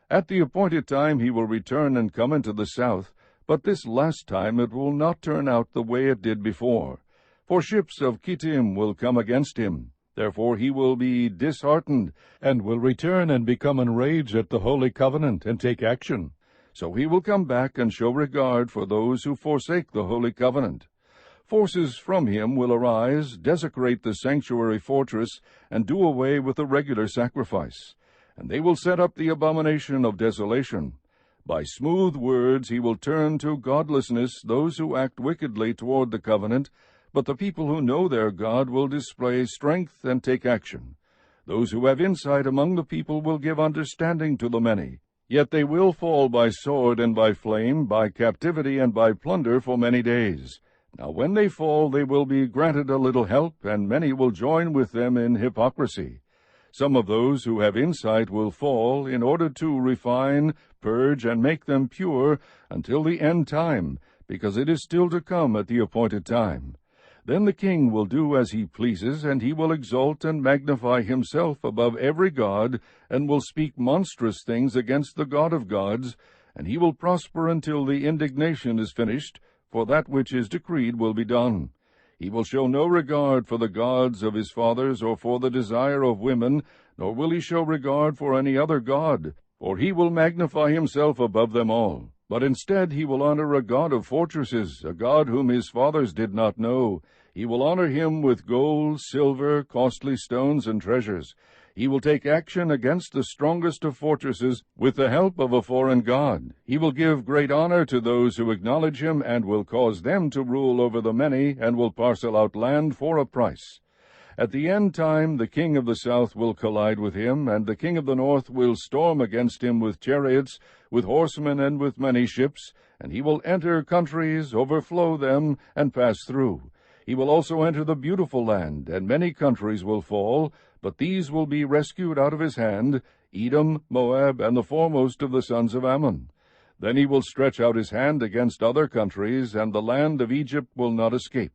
At the appointed time he will return and come into the south, but this last time it will not turn out the way it did before. For ships of Kittim will come against him. Therefore he will be disheartened, and will return and become enraged at the holy covenant, and take action. So he will come back and show regard for those who forsake the holy covenant. Forces from him will arise, desecrate the sanctuary fortress, and do away with the regular sacrifice. And they will set up the abomination of desolation. By smooth words he will turn to godlessness those who act wickedly toward the covenant, but the people who know their God will display strength and take action. Those who have insight among the people will give understanding to the many. Yet they will fall by sword and by flame, by captivity and by plunder for many days. Now when they fall, they will be granted a little help, and many will join with them in hypocrisy. Some of those who have insight will fall, in order to refine, purge, and make them pure until the end time, because it is still to come at the appointed time. Then the king will do as he pleases, and he will exalt and magnify himself above every god, and will speak monstrous things against the God of gods, and he will prosper until the indignation is finished, for that which is decreed will be done. He will show no regard for the gods of his fathers, or for the desire of women, nor will he show regard for any other god, for he will magnify himself above them all. But instead he will honor a God of fortresses, a God whom his fathers did not know. He will honor him with gold, silver, costly stones, and treasures. He will take action against the strongest of fortresses with the help of a foreign god. He will give great honor to those who acknowledge him, and will cause them to rule over the many, and will parcel out land for a price. At the end time the king of the south will collide with him, and the king of the north will storm against him with chariots, with horsemen, and with many ships, and he will enter countries, overflow them, and pass through. He will also enter the beautiful land, and many countries will fall, but these will be rescued out of his hand, Edom, Moab, and the foremost of the sons of Ammon. Then he will stretch out his hand against other countries, and the land of Egypt will not escape.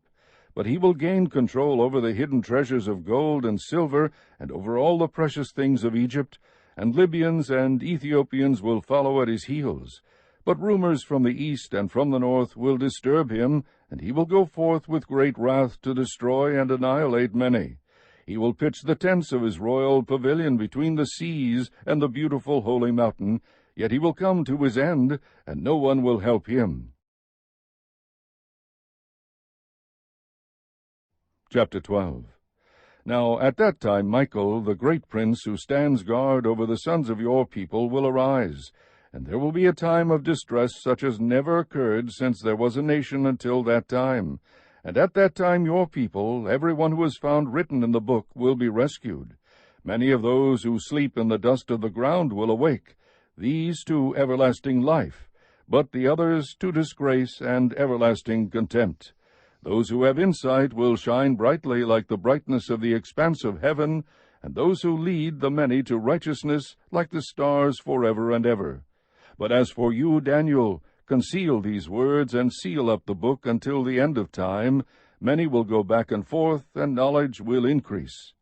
But he will gain control over the hidden treasures of gold and silver, and over all the precious things of Egypt, and Libyans and Ethiopians will follow at his heels. But rumors from the east and from the north will disturb him, and he will go forth with great wrath to destroy and annihilate many. He will pitch the tents of his royal pavilion between the seas and the beautiful holy mountain, yet he will come to his end, and no one will help him. Chapter 12. Now at that time Michael, the great prince who stands guard over the sons of your people, will arise, and there will be a time of distress such as never occurred since there was a nation until that time. And at that time your people, every one who is found written in the book, will be rescued. Many of those who sleep in the dust of the ground will awake, these to everlasting life, but the others to disgrace and everlasting contempt. Those who have insight will shine brightly like the brightness of the expanse of heaven, and those who lead the many to righteousness like the stars forever and ever. But as for you, Daniel, conceal these words and seal up the book until the end of time. Many will go back and forth, and knowledge will increase.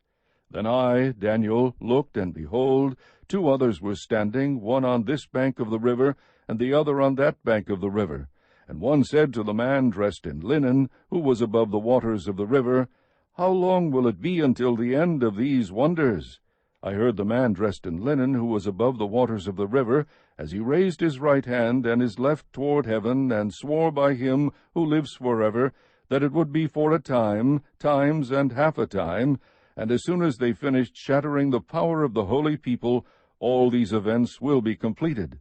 Then I, Daniel, looked, and behold, 2 others were standing, one on this bank of the river, and the other on that bank of the river. And one said to the man dressed in linen, who was above the waters of the river, How long will it be until the end of these wonders? I heard the man dressed in linen, who was above the waters of the river, as he raised his right hand and his left toward heaven, and swore by him who lives forever, that it would be for a time, times, and half a time, and as soon as they finished shattering the power of the holy people, all these events will be completed.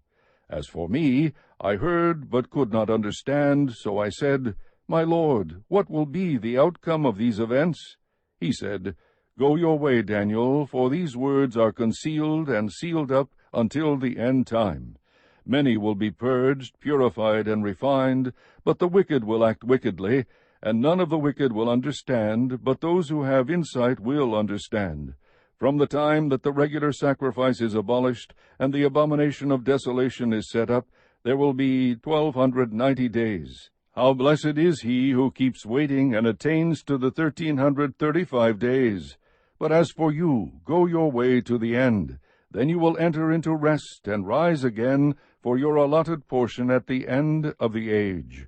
As for me, I heard but could not understand, so I said, My Lord, what will be the outcome of these events? He said, Go your way, Daniel, for these words are concealed and sealed up until the end time. Many will be purged, purified, and refined, but the wicked will act wickedly, and none of the wicked will understand, but those who have insight will understand. From the time that the regular sacrifice is abolished, and the abomination of desolation is set up, there will be 1290 days. How blessed is he who keeps waiting and attains to the 1335 days! But as for you, go your way to the end. Then you will enter into rest and rise again for your allotted portion at the end of the age.